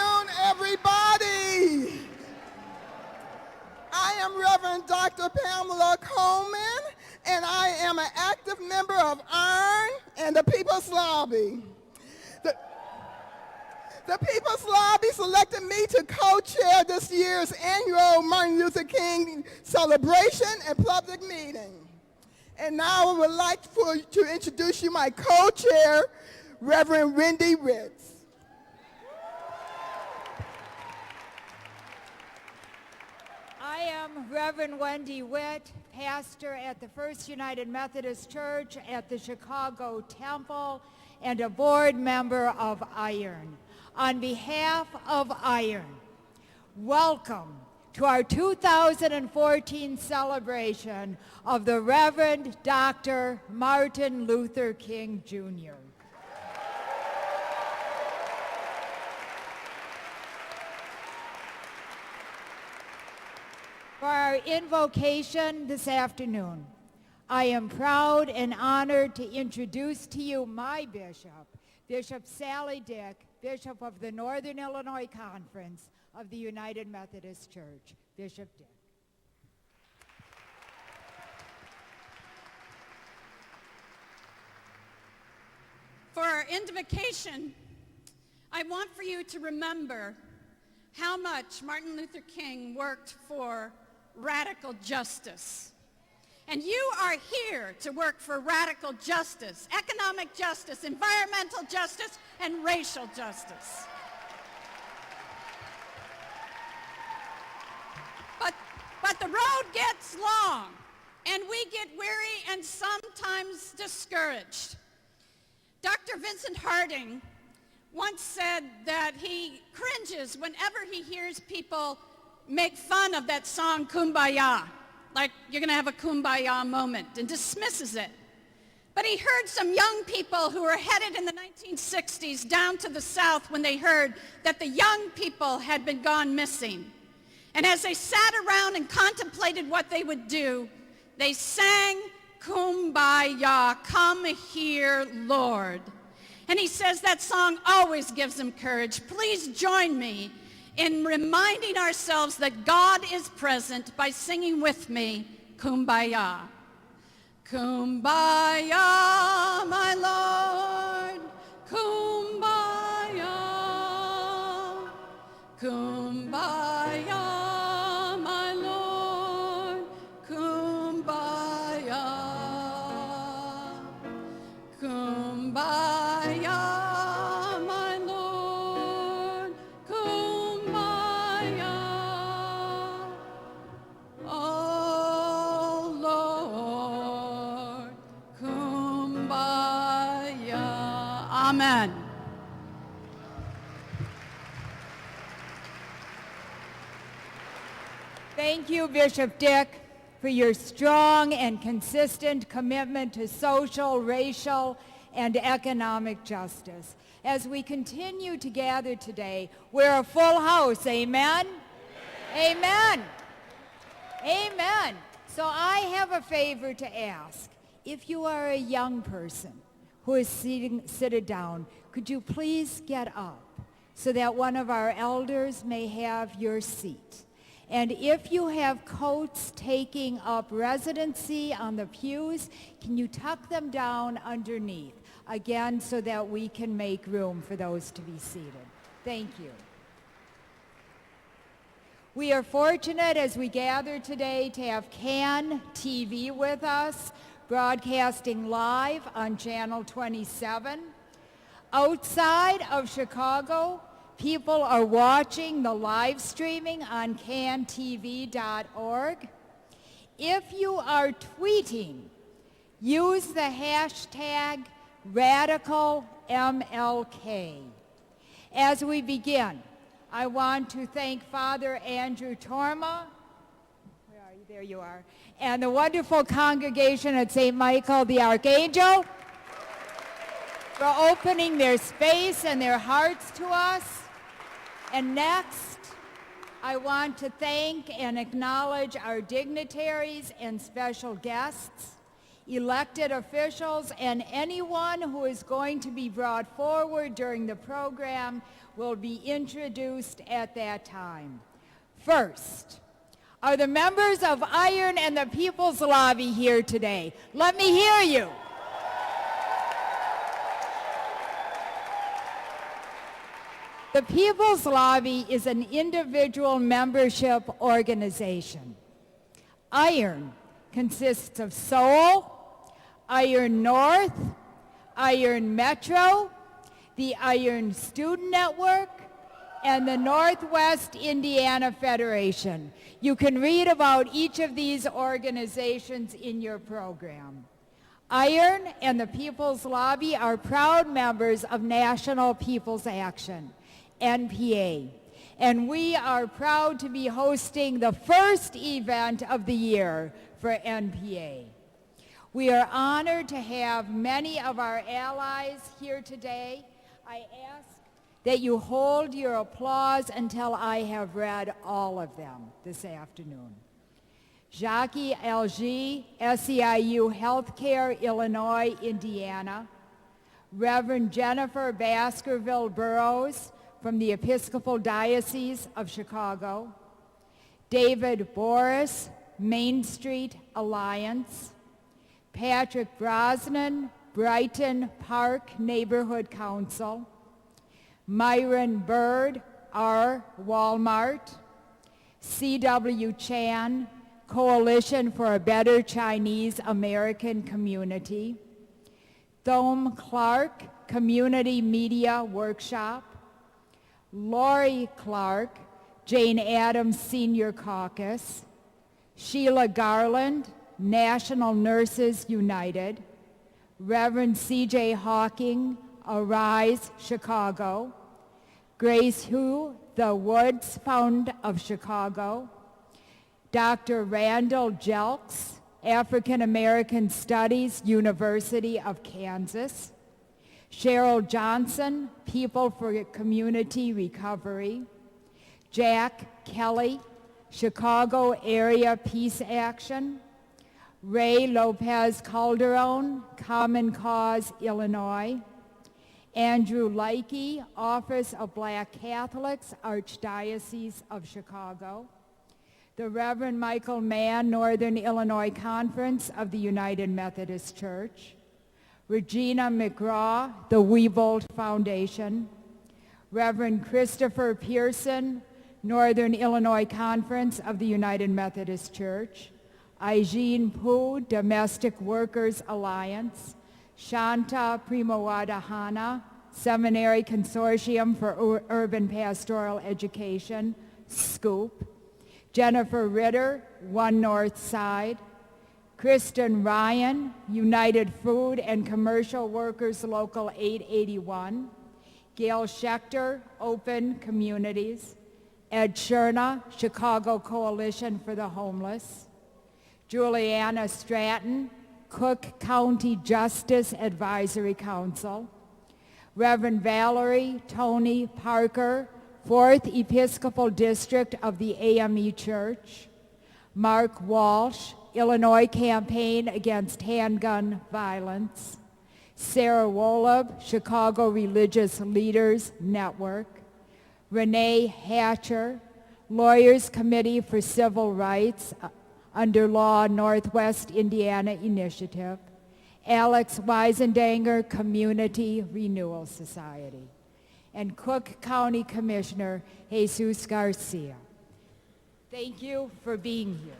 afternoon, everybody. I am Reverend Dr. Pamela Coleman, and I am an active member of IRN and the People's Lobby. The People's Lobby selected me to co-chair this year's annual Martin Luther King celebration and public meeting. And now I would like to introduce you my co-chair, Reverend Wendy Ritz. I am Reverend Wendy Witt, pastor at the First United Methodist Church at the Chicago Temple and a board member of IRN. On behalf of IRN, welcome to our 2014 celebration of the Reverend Dr. Martin Luther King, Jr. For our invocation this afternoon, I am proud and honored to introduce to you my bishop, Bishop Sally Dick, Bishop of the Northern Illinois Conference of the United Methodist Church. Bishop Dick. For our invocation, I want for you to remember how much Martin Luther King worked for radical justice. And you are here to work for radical justice, economic justice, environmental justice, and racial justice. But the road gets long, and we get weary and sometimes discouraged. Dr. Vincent Harding once said that he cringes whenever he hears people make fun of that song, Kumbaya, like you're going to have a Kumbaya moment, and dismisses it. But he heard some young people who were headed in the 1960s down to the South when they heard that the young people had been gone missing. And as they sat around and contemplated what they would do, they sang Kumbaya, come here, Lord. And he says that song always gives them courage. Please join me in reminding ourselves that God is present by singing with me, Kumbaya. Kumbaya, my Lord, Kumbaya, Kumbaya, my Lord, Kumbaya, Kumbaya, my Lord, Kumbaya, oh Lord, Kumbaya. Amen. Thank you, Bishop Dick, for your strong and consistent commitment to social, racial, and economic justice. As we continue to gather today, we're a full house. Amen? Amen. Amen. So I have a favor to ask. If you are a young person who is seated down, could you please get up so that one of our elders may have your seat? And if you have coats taking up residency on the pews, can you tuck them down underneath? Again, so that we can make room for those to be seated. Thank you. We are fortunate as we gather today to have CAN TV with us, broadcasting live on Channel 27. Outside of Chicago, people are watching the live streaming on cantv.org. If you are tweeting, use the hashtag RadicalMLK. As we begin, I want to thank Father Andrew Torma, where are you? There you are, and the wonderful congregation at St. Michael the Archangel for opening their space and their hearts to us. And next, I want to thank and acknowledge our dignitaries and special guests. Elected officials and anyone who is going to be brought forward during the program will be introduced at that time. First, are the members of Iron and the People's Lobby here today? Let me hear you. The People's Lobby is an individual membership organization. Iron consists of Seoul, Iron North, Iron Metro, the Iron Student Network, and the Northwest Indiana Federation. You can read about each of these organizations in your program. Iron and the People's Lobby are proud members of National People's Action, NPA, and we are proud to be hosting the first event of the year for NPA. We are honored to have many of our allies here today. I ask that you hold your applause until I have read all of them this afternoon. Jackie Algie, SEIU Healthcare, Illinois, Indiana. Reverend Jennifer Baskerville Burrows from the Episcopal Diocese of Chicago. David Boris, Main Street Alliance. Patrick Brosnan, Brighton Park Neighborhood Council. Myron Bird, R. Walmart. C.W. Chan, Coalition for a Better Chinese American Community. Thome Clark, Community Media Workshop. Lori Clark, Jane Addams Senior Caucus. Sheila Garland, National Nurses United. Reverend C.J. Hawking, Arise Chicago. Grace Hu, the Woods Fund of Chicago. Dr. Randall Jelks, African American Studies, University of Kansas. Cheryl Johnson, People for Community Recovery. Jack Kelly, Chicago Area Peace Action. Ray Lopez Calderon, Common Cause, Illinois. Andrew Leike, Office of Black Catholics, Archdiocese of Chicago. The Reverend Michael Mann, Northern Illinois Conference of the United Methodist Church. Regina McGraw, the Wiebold Foundation. Reverend Christopher Pearson, Northern Illinois Conference of the United Methodist Church. Aijin Pu, Domestic Workers Alliance. Shanta Primowadahana, Seminary Consortium for Urban Pastoral Education, SCOOP. Jennifer Ritter, One North Side. Kristen Ryan, United Food and Commercial Workers Local 881. Gail Schechter, Open Communities. Ed Sherna, Chicago Coalition for the Homeless. Juliana Stratton, Cook County Justice Advisory Council. Reverend Valerie Tony Parker, 4th Episcopal District of the AME Church. Mark Walsh, Illinois Campaign Against Handgun Violence. Sarah Wolob, Chicago Religious Leaders Network. Renee Hatcher, Lawyers Committee for Civil Rights under Law Northwest Indiana Initiative. Alex Weisendanger, Community Renewal Society. And Cook County Commissioner Jesus Garcia. Thank you for being here.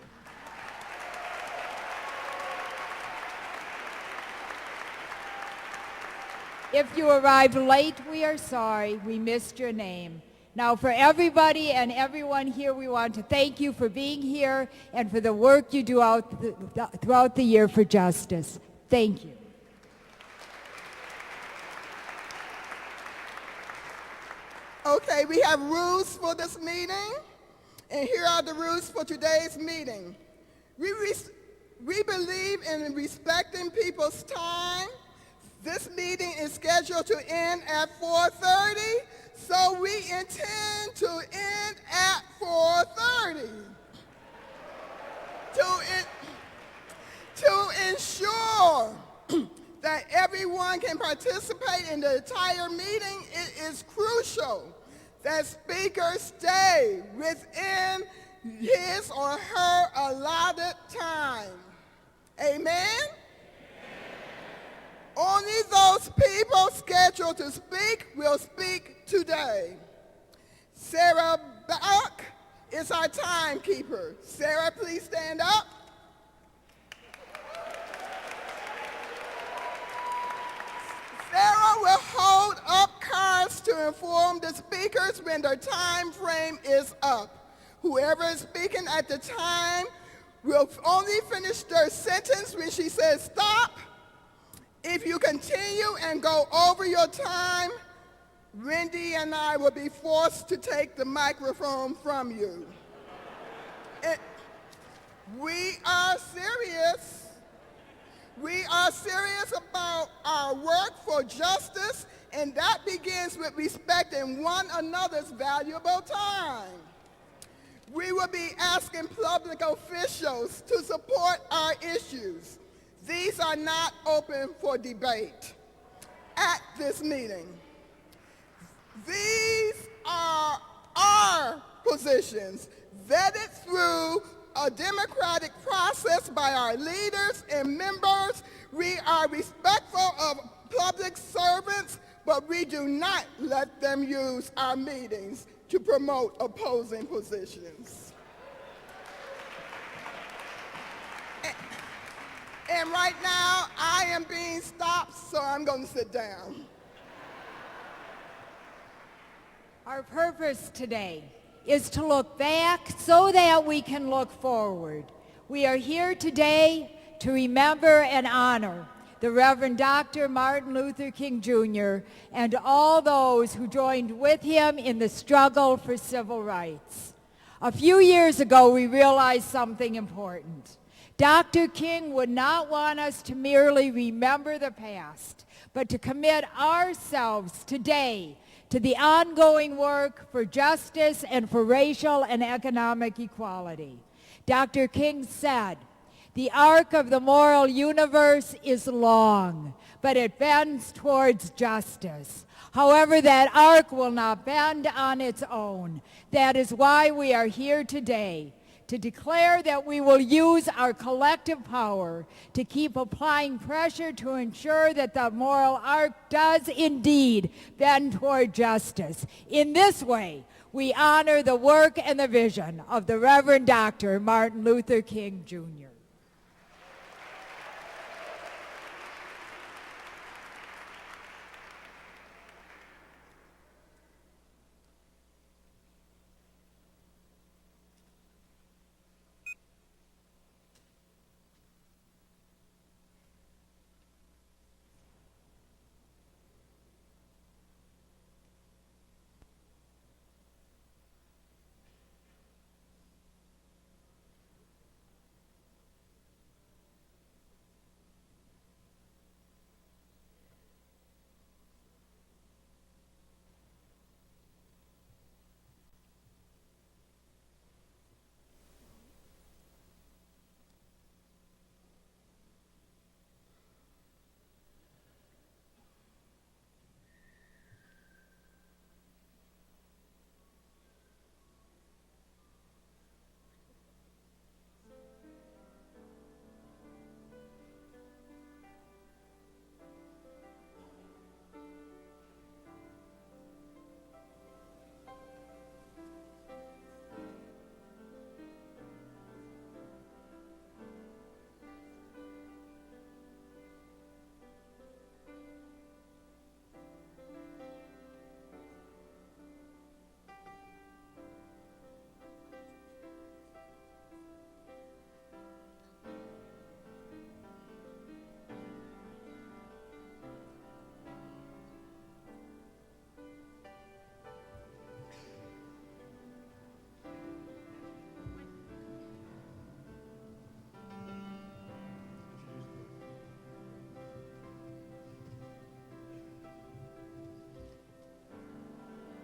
If you arrived late, we are sorry. We missed your name. Now, for everybody and everyone here, we want to thank you for being here and for the work you do throughout the year for justice. Thank you. Okay, we have rules for this meeting, and here are the rules for today's meeting. We believe in respecting people's time. This meeting is scheduled to end at 4:30, so we intend to end at 4:30. To ensure that everyone can participate in the entire meeting, it is crucial that speakers stay within his or her allotted time. Amen? Only those people scheduled to speak will speak today. Sarah Buck is our timekeeper. Sarah, please stand up. Sarah will hold up cards to inform the speakers when their time frame is up. Whoever is speaking at the time will only finish their sentence when she says stop. If you continue and go over your time, Wendy and I will be forced to take the microphone from you. We are serious. We are serious about our work for justice, and that begins with respecting one another's valuable time. We will be asking public officials to support our issues. These are not open for debate at this meeting. These are our positions, vetted through a democratic process by our leaders and members. We are respectful of public servants, but we do not let them use our meetings to promote opposing positions. And right now, I am being stopped, so I'm going to sit down. Our purpose today is to look back so that we can look forward. We are here today to remember and honor the Reverend Dr. Martin Luther King Jr. and all those who joined with him in the struggle for civil rights. A few years ago, we realized something important. Dr. King would not want us to merely remember the past, but to commit ourselves today to the ongoing work for justice and for racial and economic equality. Dr. King said, "The arc of the moral universe is long, but it bends towards justice. However, that arc will not bend on its own. That is why we are here today, to declare that we will use our collective power to keep applying pressure to ensure that the moral arc does indeed bend toward justice. In this way, we honor the work and the vision of the Reverend Dr. Martin Luther King Jr.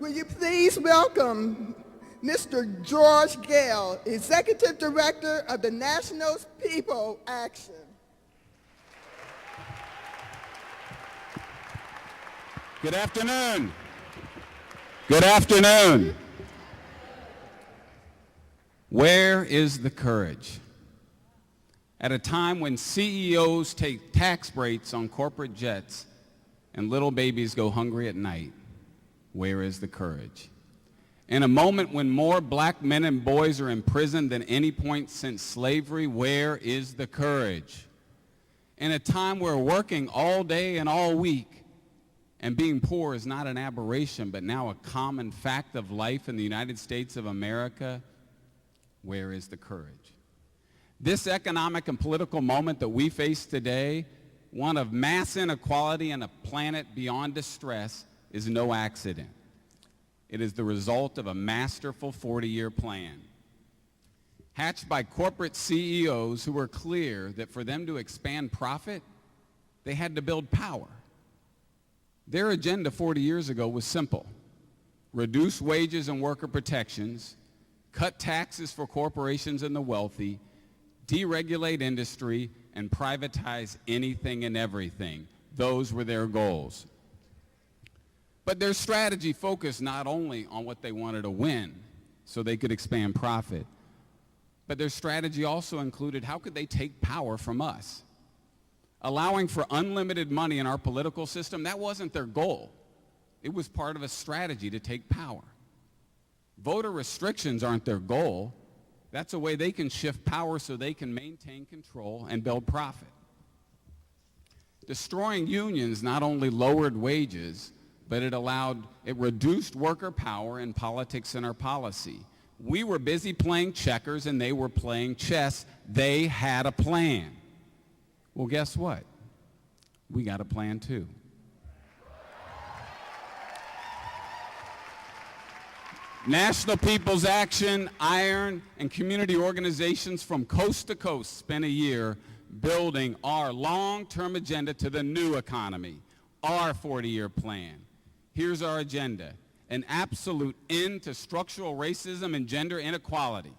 Will you please welcome Mr. George Gale, Executive Director of the National People Action. Good afternoon. Good afternoon. Where is the courage? At a time when CEOs take tax breaks on corporate jets and little babies go hungry at night, where is the courage? In a moment when more black men and boys are in prison than any point since slavery, where is the courage? In a time where working all day and all week and being poor is not an aberration, but now a common fact of life in the United States of America, where is the courage? This economic and political moment that we face today, one of mass inequality and a planet beyond distress, is no accident. It is the result of a masterful 40-year plan, hatched by corporate CEOs who were clear that for them to expand profit, they had to build power. Their agenda 40 years ago was simple: reduce wages and worker protections, cut taxes for corporations and the wealthy, deregulate industry, and privatize anything and everything. Those were their goals. But their strategy focused not only on what they wanted to win so they could expand profit, but their strategy also included how could they take power from us. Allowing for unlimited money in our political system, that wasn't their goal. It was part of a strategy to take power. Voter restrictions aren't their goal. That's a way they can shift power so they can maintain control and build profit. Destroying unions not only lowered wages, but it reduced worker power in politics and our policy. We were busy playing checkers and they were playing chess. They had a plan. Well, guess what? We got a plan too. National People's Action, IRON, and community organizations from coast to coast spent a year building our long-term agenda to the new economy, our 40-year plan. Here's our agenda: an absolute end to structural racism and gender inequality.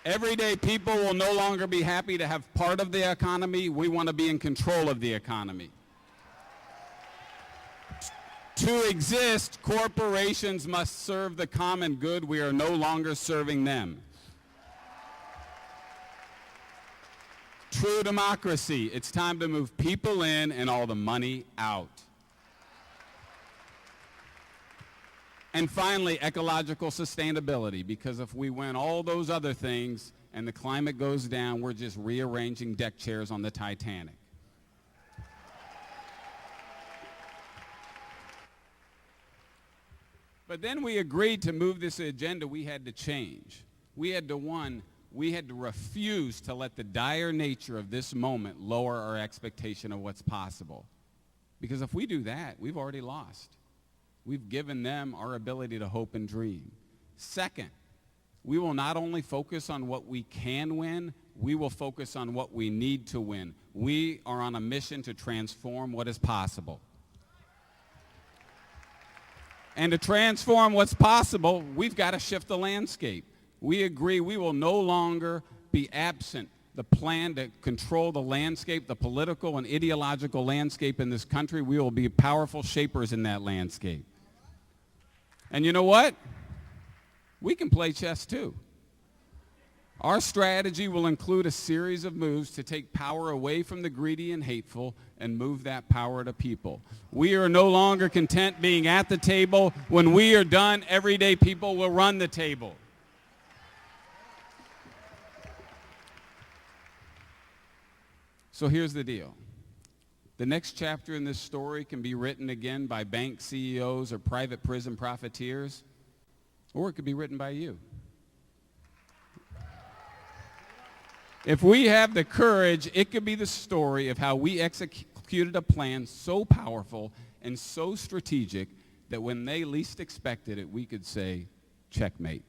Everyday people will no longer be happy to have part of the economy. We want to be in control of the economy. To exist, corporations must serve the common good. We are no longer serving them. True democracy. It's time to move people in and all the money out. And finally, ecological sustainability, because if we win all those other things and the climate goes down, we're just rearranging deck chairs on the Titanic. But then we agreed to move this agenda. We had to change. We had to refuse to let the dire nature of this moment lower our expectation of what's possible. Because if we do that, we've already lost. We've given them our ability to hope and dream. Second, we will not only focus on what we can win, we will focus on what we need to win. We are on a mission to transform what is possible. And to transform what's possible, we've got to shift the landscape. We agree we will no longer be absent the plan to control the landscape, the political and ideological landscape in this country. We will be powerful shapers in that landscape. And you know what? We can play chess too. Our strategy will include a series of moves to take power away from the greedy and hateful and move that power to people. We are no longer content being at the table. When we are done, everyday people will run the table. So here's the deal. The next chapter in this story can be written again by bank CEOs or private prison profiteers, or it could be written by you. If we have the courage, it could be the story of how we executed a plan so powerful and so strategic that when they least expected it, we could say, checkmate.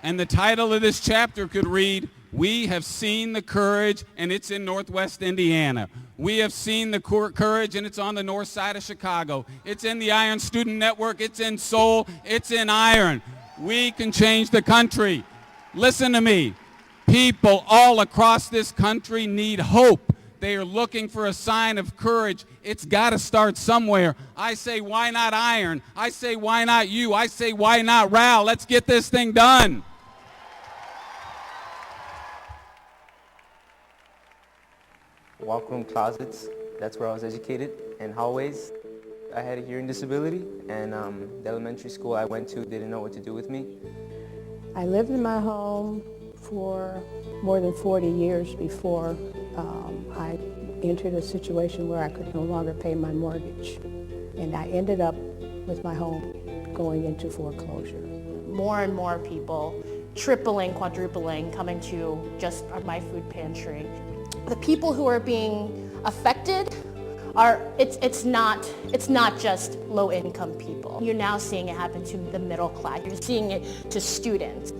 And the title of this chapter could read, "We have seen the courage, and it's in Northwest Indiana. We have seen the courage, and it's on the north side of Chicago. It's in the Iron Student Network. It's in Seoul. It's in Iron. We can change the country." Listen to me. People all across this country need hope. They are looking for a sign of courage. It's got to start somewhere. I say, why not iron? I say, why not you? I say, why not Ral? Let's get this thing done. Walk room closets, that's where I was educated, and hallways. I had a hearing disability, and the elementary school I went to didn't know what to do with me. I lived in my home for more than 40 years before I entered a situation where I could no longer pay my mortgage. And I ended up with my home going into foreclosure. More and more people, tripling, quadrupling, coming to just my food pantry. The people who are being affected are, it's not just low-income people. You're now seeing it happen to the middle class. You're seeing it to students.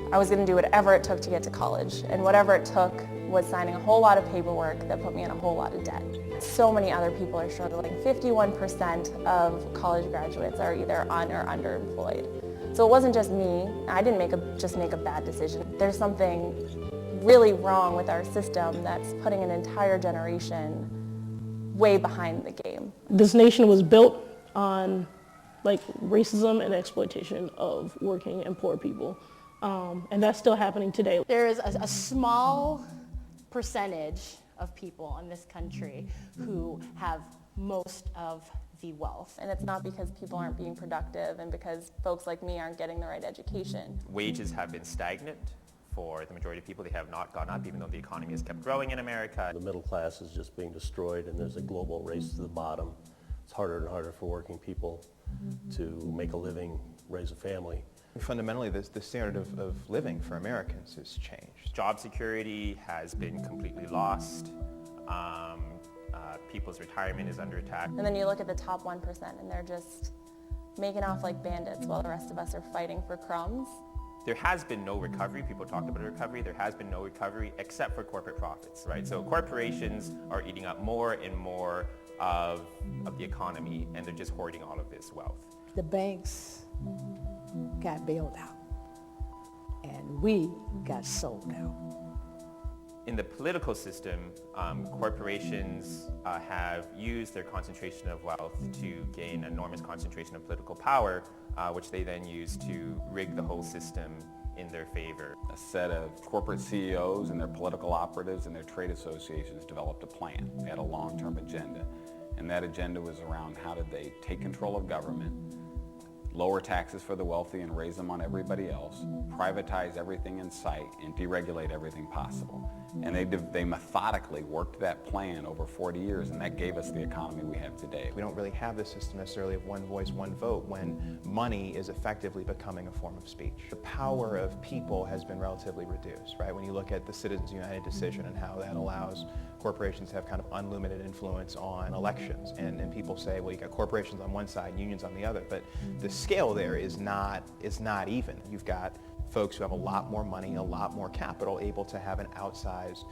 I was going to do whatever it took to get to college, and whatever it took was signing a whole lot of paperwork that put me in a whole lot of debt. So many other people are struggling. 51% of college graduates are either un or underemployed. So it wasn't just me. I didn't just make a bad decision. There's something really wrong with our system that's putting an entire generation way behind the game. This nation was built on racism and exploitation of working and poor people. And that's still happening today. There is a small percentage of people in this country who have most of the wealth. And it's not because people aren't being productive and because folks like me aren't getting the right education. Wages have been stagnant for the majority of people. They have not gone up, even though the economy has kept growing in America. The middle class is just being destroyed, and there's a global race to the bottom. It's harder and harder for working people to make a living, raise a family. Fundamentally, the standard of living for Americans has changed. Job security has been completely lost. People's retirement is under attack. And then you look at the top 1% and they're just making off like bandits while the rest of us are fighting for crumbs. There has been no recovery. People talked about a recovery. There has been no recovery except for corporate profits, right? So corporations are eating up more and more of the economy, and they're just hoarding all of this wealth. The banks got bailed out, and we got sold out. In the political system, corporations have used their concentration of wealth to gain enormous concentration of political power, which they then use to rig the whole system in their favor. A set of corporate CEOs and their political operatives and their trade associations developed a plan. They had a long-term agenda, and that agenda was around how did they take control of government, lower taxes for the wealthy and raise them on everybody else, privatize everything in sight, and deregulate everything possible. And they methodically worked that plan over 40 years, and that gave us the economy we have today. We don't really have this system necessarily of one voice, one vote when money is effectively becoming a form of speech. The power of people has been relatively reduced, right? When you look at the Citizens United decision and how that allows corporations to have kind of unlimited influence on elections. And people say, well, you got corporations on one side, unions on the other, but the scale there is not even. You've got folks who have a lot more money, a lot more capital, able to have an outsized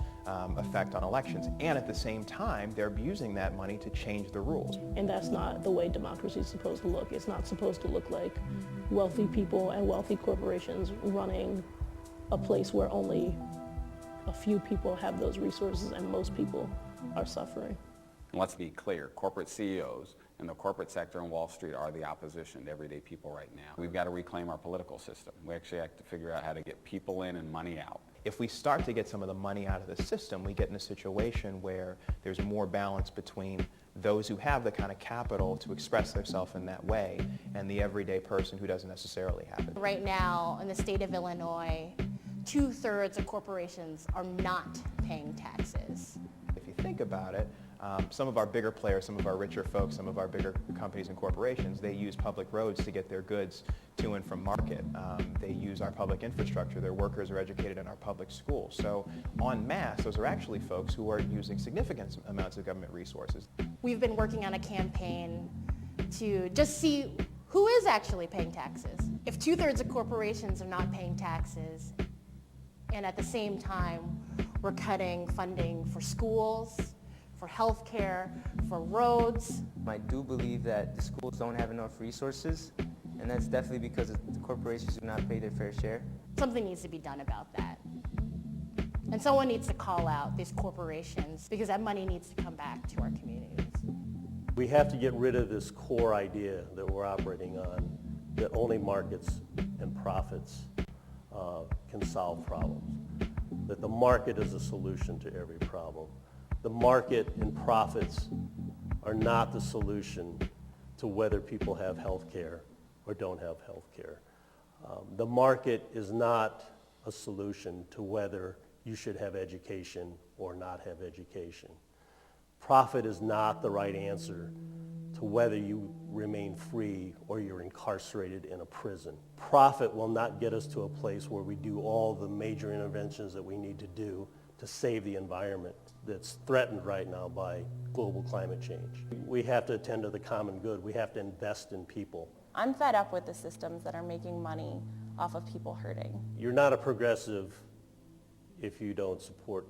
effect on elections. And at the same time, they're abusing that money to change the rules. And that's not the way democracy is supposed to look. It's not supposed to look like wealthy people and wealthy corporations running a place where only a few people have those resources and most people are suffering. And let's be clear, corporate CEOs and the corporate sector and Wall Street are the opposition to everyday people right now. We've got to reclaim our political system. We actually have to figure out how to get people in and money out. If we start to get some of the money out of the system, we get in a situation where there's more balance between those who have the kind of capital to express themselves in that way and the everyday person who doesn't necessarily have it. Right now, in the state of Illinois, 2/3 of corporations are not paying taxes. If you think about it, some of our bigger players, some of our richer folks, some of our bigger companies and corporations, they use public roads to get their goods to and from market. They use our public infrastructure. Their workers are educated in our public schools. So en masse, those are actually folks who are using significant amounts of government resources. We've been working on a campaign to just see who is actually paying taxes. If 2/3 of corporations are not paying taxes, and at the same time, we're cutting funding for schools, for healthcare, for roads. I do believe that the schools don't have enough resources, and that's definitely because the corporations do not pay their fair share. Something needs to be done about that. And someone needs to call out these corporations because that money needs to come back to our communities. We have to get rid of this core idea that we're operating on, that only markets and profits can solve problems, that the market is a solution to every problem. The market and profits are not the solution to whether people have health care or don't have health care. The market is not a solution to whether you should have education or not have education. Profit is not the right answer to whether you remain free or you're incarcerated in a prison. Profit will not get us to a place where we do all the major interventions that we need to do to save the environment that's threatened right now by global climate change. We have to attend to the common good. We have to invest in people. I'm fed up with the systems that are making money off of people hurting. You're not a progressive if you don't support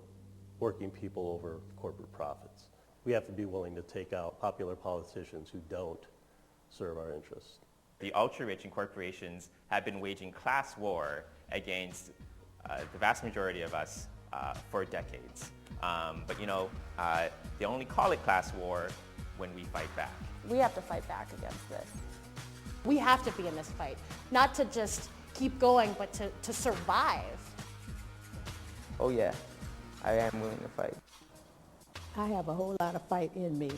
working people over corporate profits. We have to be willing to take out popular politicians who don't serve our interests. The ultra-rich and corporations have been waging class war against the vast majority of us for decades. But you know, they only call it class war when we fight back. We have to fight back against this. We have to be in this fight, not to just keep going, but to survive. Oh yeah, I am willing to fight. I have a whole lot of fight in me.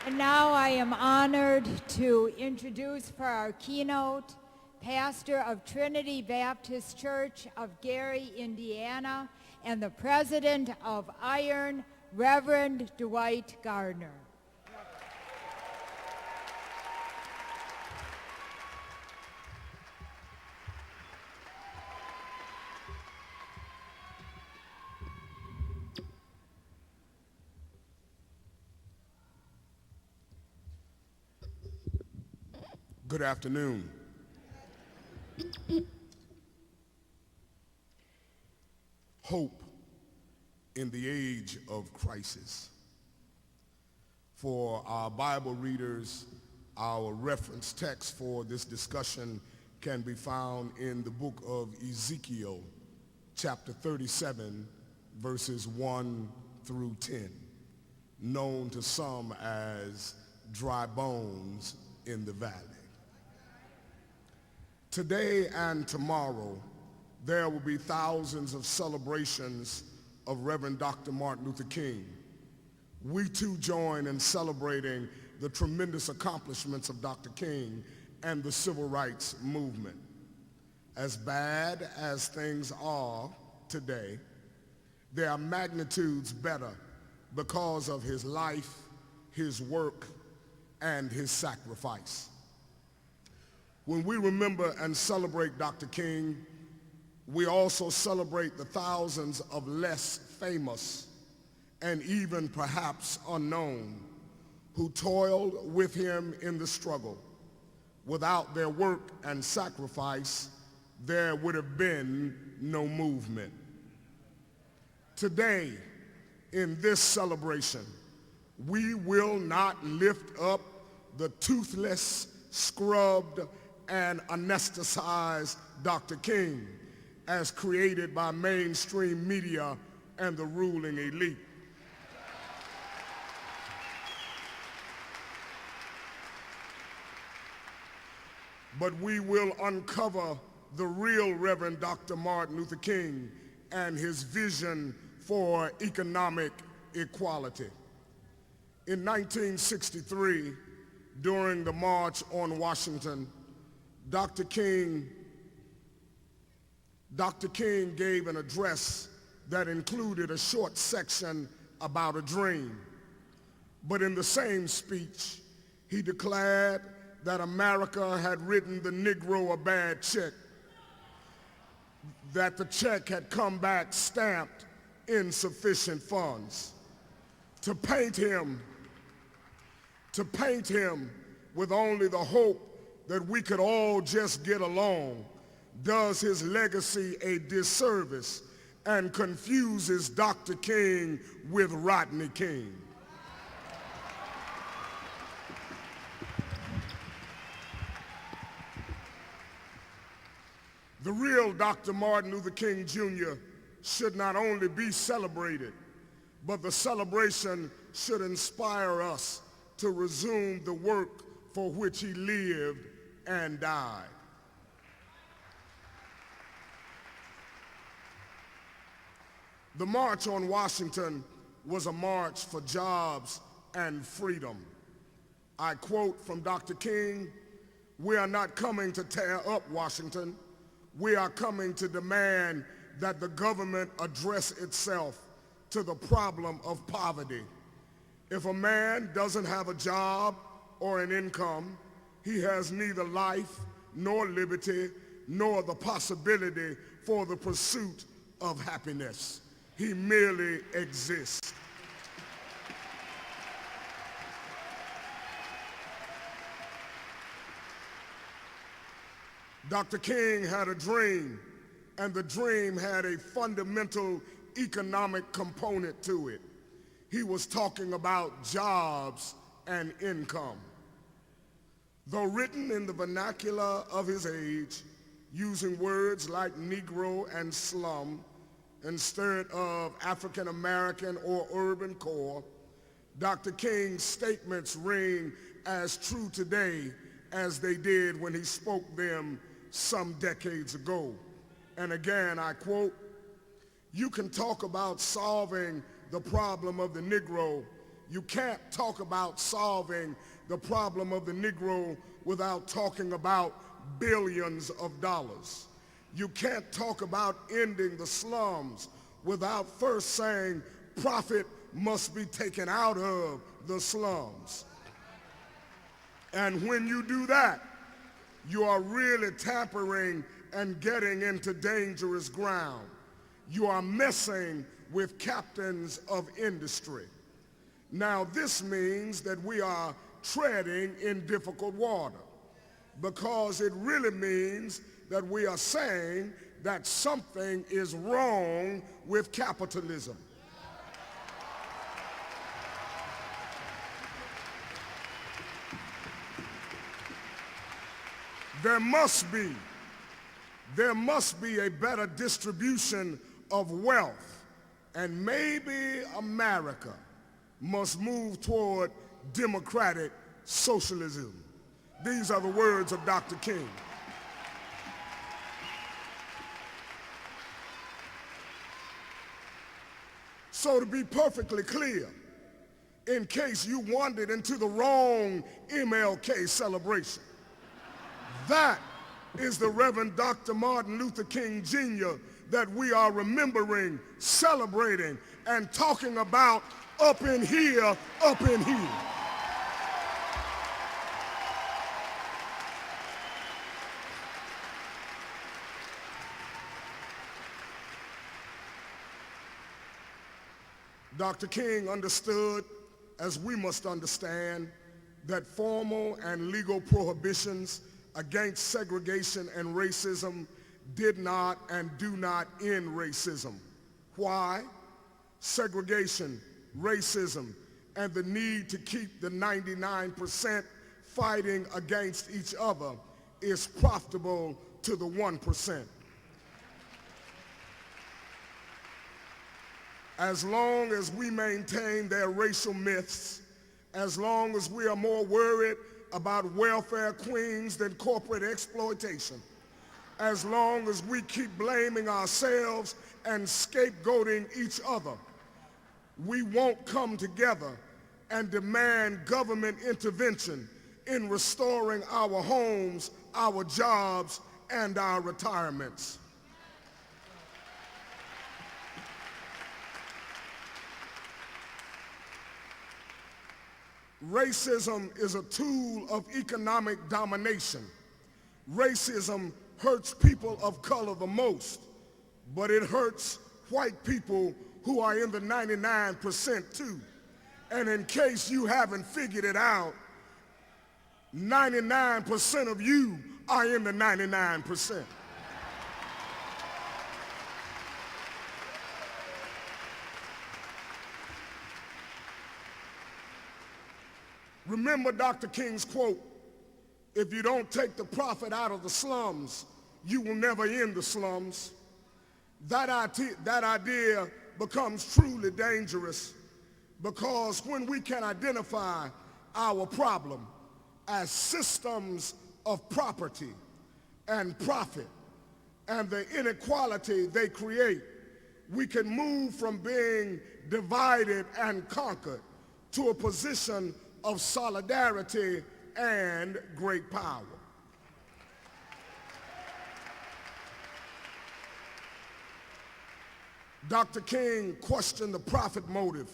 And now I am honored to introduce for our keynote, pastor of Trinity Baptist Church of Gary, Indiana, and the president of Iron, Reverend Dwight Gardner. Good afternoon. Hope in the age of crisis. For our Bible readers, our reference text for this discussion can be found in the book of Ezekiel, chapter 37, verses 1 through 10, known to some as dry bones in the valley. Today and tomorrow, there will be thousands of celebrations of Reverend Dr. Martin Luther King. We too join in celebrating the tremendous accomplishments of Dr. King and the civil rights movement. As bad as things are today, they are magnitudes better because of his life, his work, and his sacrifice. When we remember and celebrate Dr. King, we also celebrate the thousands of less famous and even perhaps unknown who toiled with him in the struggle. Without their work and sacrifice, there would have been no movement. Today, in this celebration, we will not lift up the toothless, scrubbed, and anesthetized Dr. King as created by mainstream media and the ruling elite. But we will uncover the real Reverend Dr. Martin Luther King and his vision for economic equality. In 1963, during the March on Washington, Dr. King gave an address that included a short section about a dream. But in the same speech, he declared that America had written the Negro a bad check, that the check had come back stamped insufficient funds. To paint him with only the hope that we could all just get along does his legacy a disservice and confuses Dr. King with Rodney King. The real Dr. Martin Luther King Jr. should not only be celebrated, but the celebration should inspire us to resume the work for which he lived and died. The March on Washington was a march for jobs and freedom. I quote from Dr. King, "We are not coming to tear up Washington. We are coming to demand that the government address itself to the problem of poverty. If a man doesn't have a job or an income, he has neither life nor liberty nor the possibility for the pursuit of happiness. He merely exists." Dr. King had a dream, and the dream had a fundamental economic component to it. He was talking about jobs and income. Though written in the vernacular of his age, using words like Negro and slum instead of African American or urban core, Dr. King's statements ring as true today as they did when he spoke them some decades ago. And again, I quote, "You can talk about solving the problem of the Negro. You can't talk about solving the problem of the Negro without talking about billions of dollars. You can't talk about ending the slums without first saying profit must be taken out of the slums. And when you do that, you are really tampering and getting into dangerous ground. You are messing with captains of industry. Now, this means that we are treading in difficult water, because it really means that we are saying that something is wrong with capitalism. There must be a better distribution of wealth, and maybe America must move toward democratic socialism. These are the words of Dr. King. So to be perfectly clear, in case you wandered into the wrong MLK celebration, that is the Reverend Dr. Martin Luther King Jr. that we are remembering, celebrating, and talking about up in here, up in here. Dr. King understood, as we must understand, that formal and legal prohibitions against segregation and racism did not and do not end racism. Why? Segregation, racism, and the need to keep the 99% fighting against each other is profitable to the 1%. As long as we maintain their racial myths, as long as we are more worried about welfare queens than corporate exploitation, as long as we keep blaming ourselves and scapegoating each other, we won't come together and demand government intervention in restoring our homes, our jobs, and our retirements. Racism is a tool of economic domination. Racism hurts people of color the most, but it hurts white people who are in the 99% too. And in case you haven't figured it out, 99% of you are in the 99%. Remember Dr. King's quote, if you don't take the profit out of the slums, you will never end the slums. That idea becomes truly dangerous because when we can identify our problem as systems of property and profit and the inequality they create, we can move from being divided and conquered to a position of solidarity and great power. Dr. King questioned the profit motive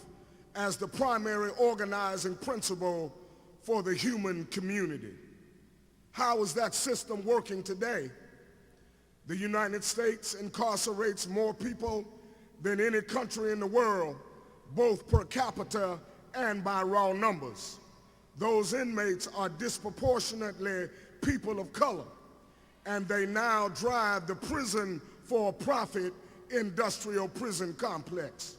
as the primary organizing principle for the human community. How is that system working today? The United States incarcerates more people than any country in the world, both per capita and by raw numbers. Those inmates are disproportionately people of color, and they now drive the prison for profit industrial prison complex.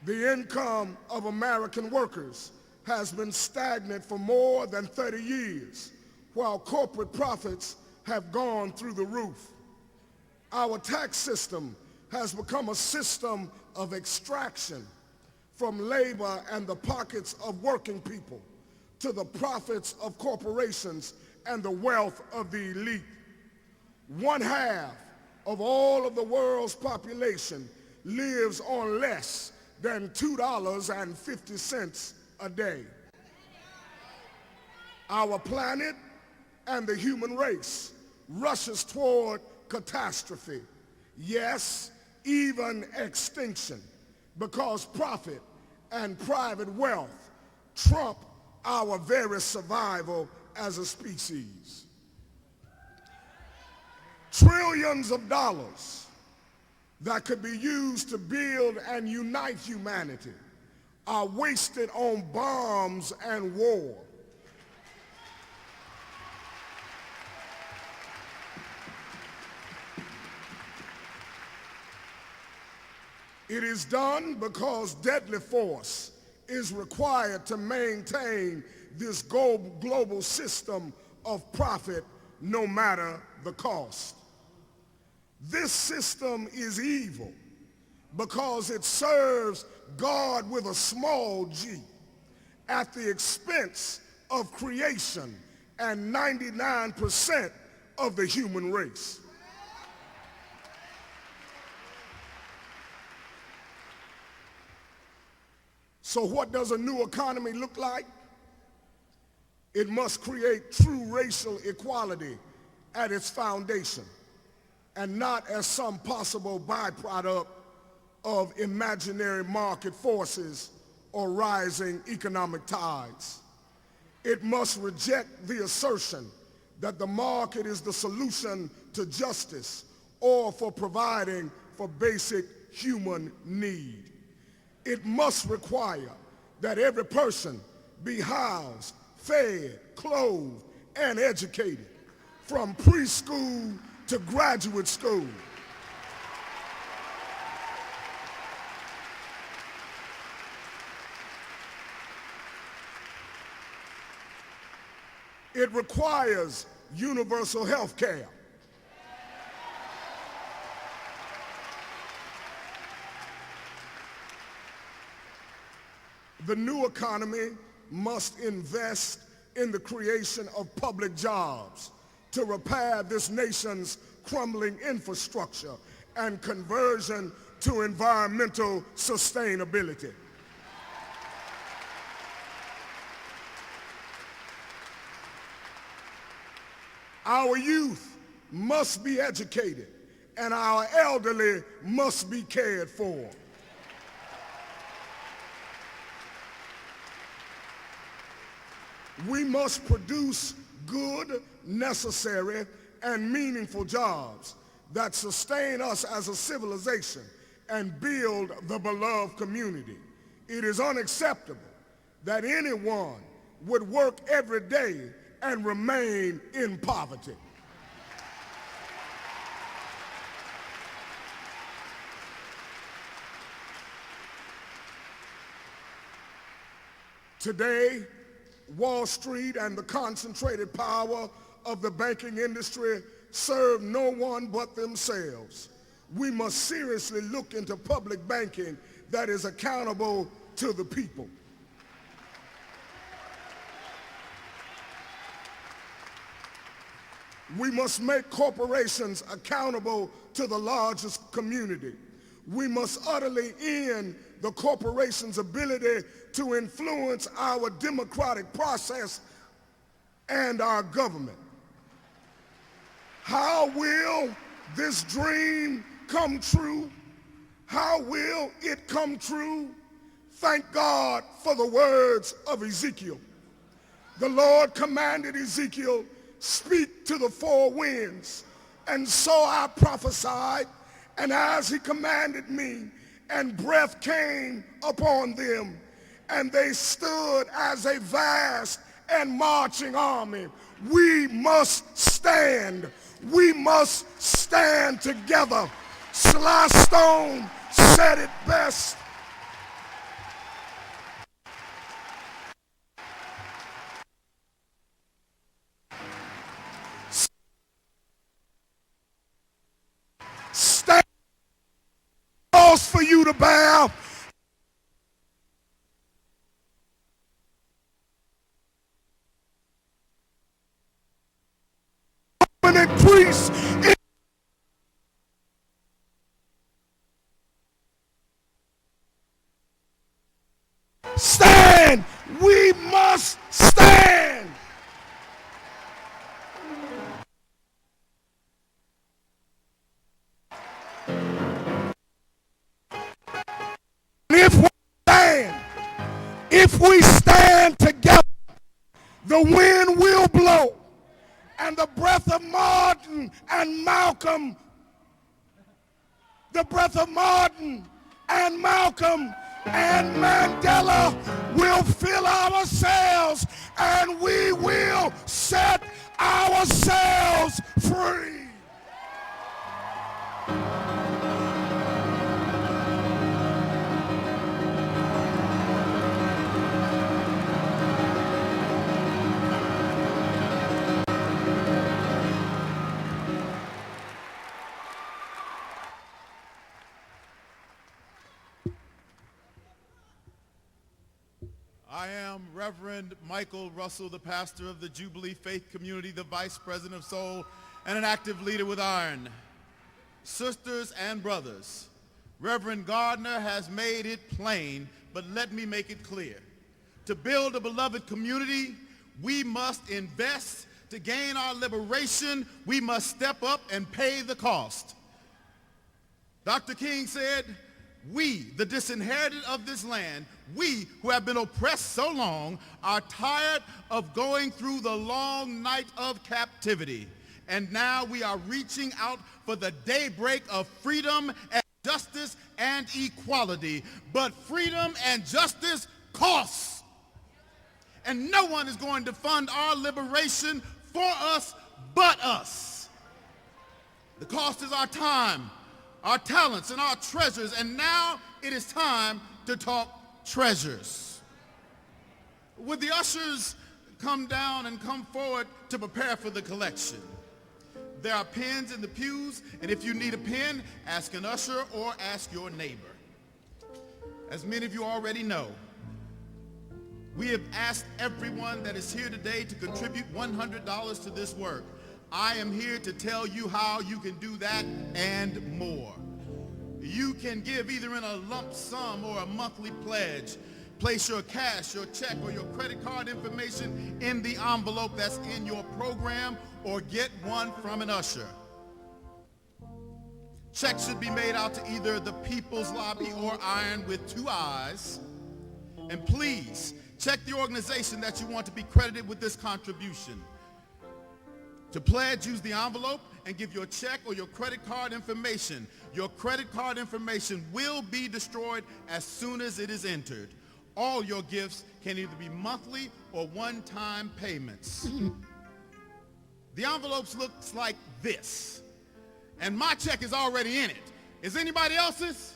The income of American workers has been stagnant for more than 30 years, while corporate profits have gone through the roof. Our tax system has become a system of extraction from labor and the pockets of working people to the profits of corporations and the wealth of the elite. 1/2 of all of the world's population lives on less than $2.50 a day. Our planet and the human race rushes toward catastrophe, yes, even extinction, because profit and private wealth trump our very survival as a species. Trillions of dollars that could be used to build and unite humanity are wasted on bombs and war. It is done because deadly force is required to maintain this global system of profit no matter the cost. This system is evil because it serves God with a small g at the expense of creation and 99% of the human race. So what does a new economy look like? It must create true racial equality at its foundation, and not as some possible byproduct of imaginary market forces or rising economic tides. It must reject the assertion that the market is the solution to justice or for providing for basic human need. It must require that every person be housed, fed, clothed, and educated from preschool to graduate school. It requires universal health care. The new economy must invest in the creation of public jobs to repair this nation's crumbling infrastructure and conversion to environmental sustainability. Our youth must be educated, and our elderly must be cared for. We must produce good, necessary, and meaningful jobs that sustain us as a civilization and build the beloved community. It is unacceptable that anyone would work every day and remain in poverty. Today, Wall Street and the concentrated power of the banking industry serve no one but themselves. We must seriously look into public banking that is accountable to the people. We must make corporations accountable to the largest community. We must utterly end the corporation's ability to influence our democratic process and our government. How will this dream come true? How will it come true? Thank God for the words of Ezekiel. The Lord commanded Ezekiel, speak to the four winds. And so I prophesied, and as he commanded me, and breath came upon them, and they stood as a vast and marching army. We must stand. We must stand together. Sly Stone said it best. Stand for you to bow. And increase. Stand. We must stand. If we stand together, the wind will blow, and the breath of Martin and Malcolm, and Mandela will fill our sails, and we will set ourselves free. I am Reverend Michael Russell, the pastor of the Jubilee Faith Community, the vice president of Soul, and an active leader with Iron. Sisters and brothers, Reverend Gardner has made it plain, but let me make it clear. To build a beloved community, we must invest. To gain our liberation, we must step up and pay the cost. Dr. King said, we, the disinherited of this land, we who have been oppressed so long, are tired of going through the long night of captivity. And now we are reaching out for the daybreak of freedom and justice and equality. But freedom and justice costs. And no one is going to fund our liberation for us but us. The cost is our time, our talents, and our treasures. And now it is time to talk treasures. Would the ushers come down and come forward to prepare for the collection? There are pens in the pews, and if you need a pen, ask an usher or ask your neighbor. As many of you already know, we have asked everyone that is here today to contribute $100 to this work. I am here to tell you how you can do that and more. You can give either in a lump sum or a monthly pledge. Place your cash, your check, or your credit card information in the envelope that's in your program, or get one from an usher. Checks should be made out to either the People's Lobby or Iron with 2 eyes. And please, check the organization that you want to be credited with this contribution. To pledge, use the envelope and give your check or your credit card information. Your credit card information will be destroyed as soon as it is entered. All your gifts can either be monthly or one-time payments. The envelopes looks like this, and my check is already in it. Is anybody else's?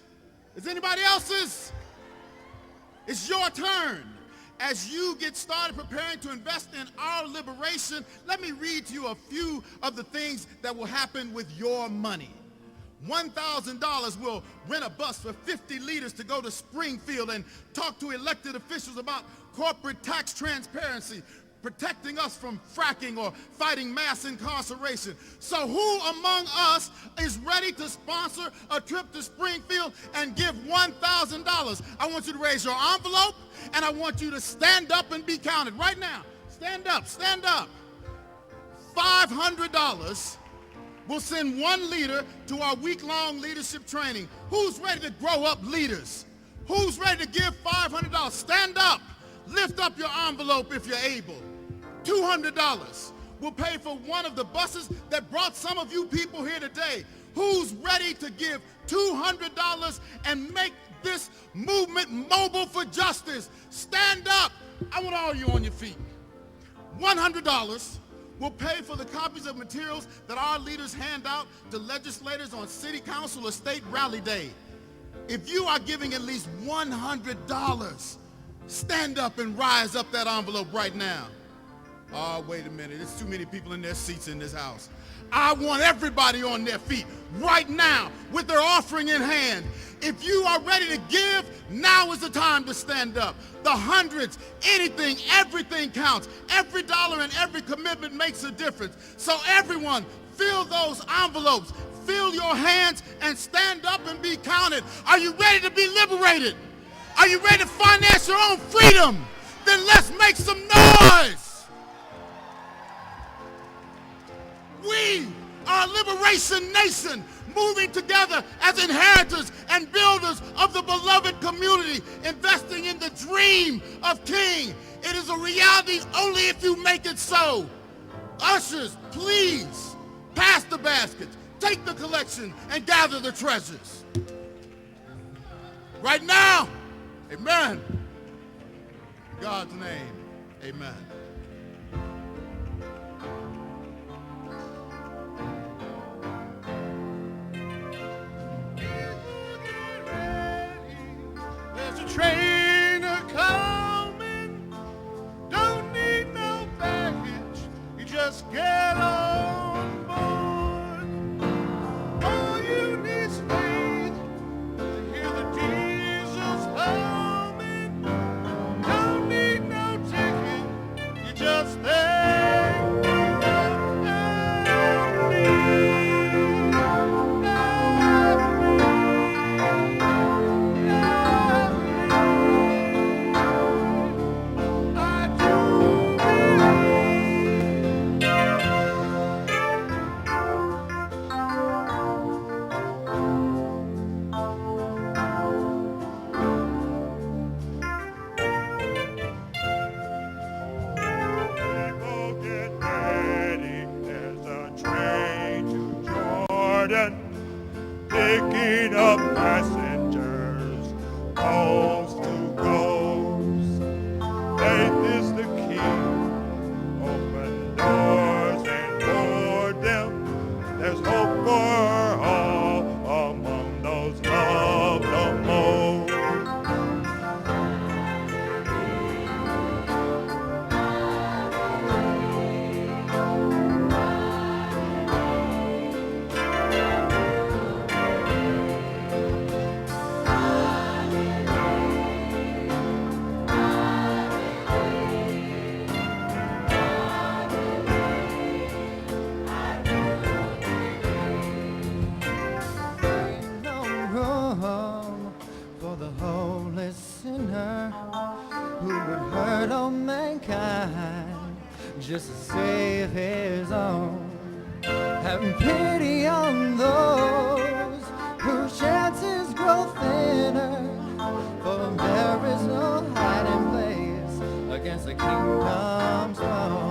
Is anybody else's? It's your turn. as you get started preparing to invest in our liberation, let me read to you a few of the things that will happen with your money. $1,000 will rent a bus for 50 leaders to go to Springfield and talk to elected officials about corporate tax transparency, protecting us from fracking or fighting mass incarceration. So who among us is ready to sponsor a trip to Springfield and give $1,000? I want you to raise your envelope, and I want you to stand up and be counted right now. Stand up, stand up. $500 will send one leader to our week-long leadership training. Who's ready to grow up leaders? Who's ready to give $500? Stand up. Lift up your envelope if you're able. $200 will pay for one of the buses that brought some of you people here today. Who's ready to give $200 and make this movement mobile for justice? Stand up. I want all of you on your feet. $100 will pay for the copies of materials that our leaders hand out to legislators on city council or state rally day. If you are giving at least $100, stand up and rise up that envelope right now. Oh, wait a minute. There's too many people in their seats in this house. I want everybody on their feet right now with their offering in hand. If you are ready to give, now is the time to stand up. The hundreds, anything, everything counts. Every dollar and every commitment makes a difference. So everyone, fill those envelopes, fill your hands, and stand up and be counted. Are you ready to be liberated? Are you ready to finance your own freedom? Then let's make some noise. We are a liberation nation, moving together as inheritors and builders of the beloved community, investing in the dream of King. It is a reality only if you make it so. Ushers, please, pass the baskets, take the collection, and gather the treasures. Right now, amen. In God's name, amen. Train a-coming, don't need no baggage, you just get on board. All you need is faith to hear the diesels humming. Don't need no ticket, you just thank picking up passengers, coast to coast. Faith is the key. Open doors and board them. There's hope for all among those loved the most. Just to save his own. Having pity on those whose chances grow thinner, for there is no hiding place against the kingdom's throne.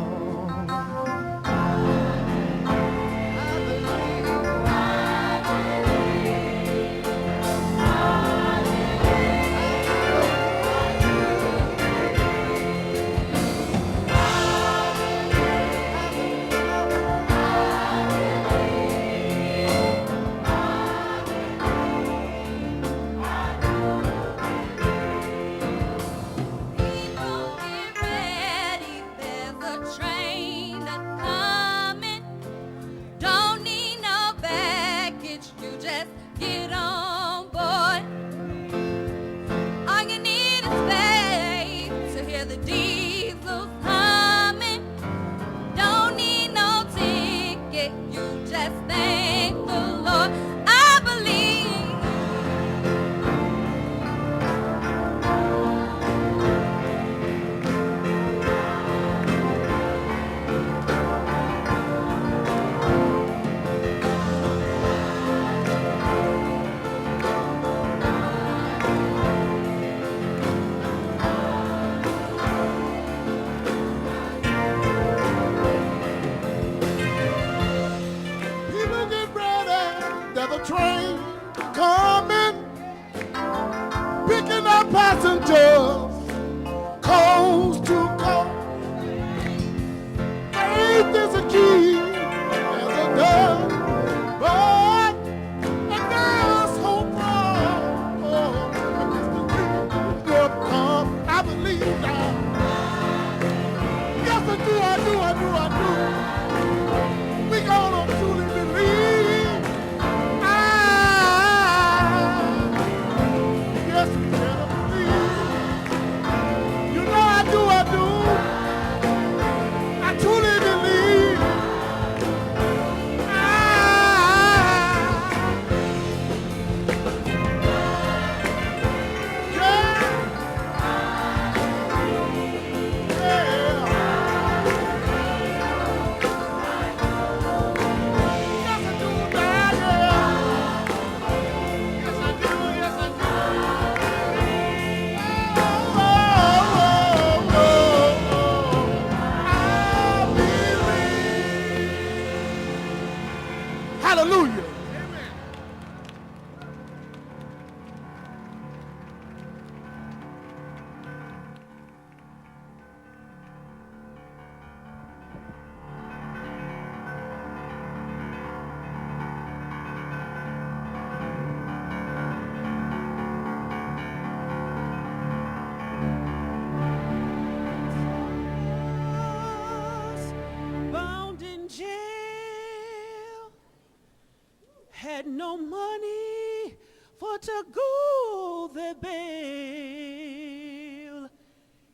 get no money for to go the bail.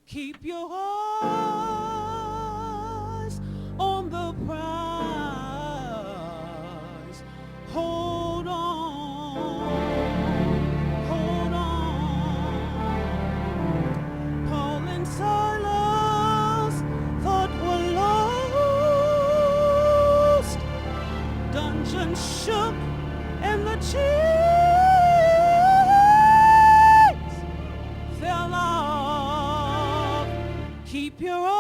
Keep your eyes on the prize. Hold on, hold on. Paul and Silas thought were lost. Dungeon shook and the chains fell off. Keep your eyes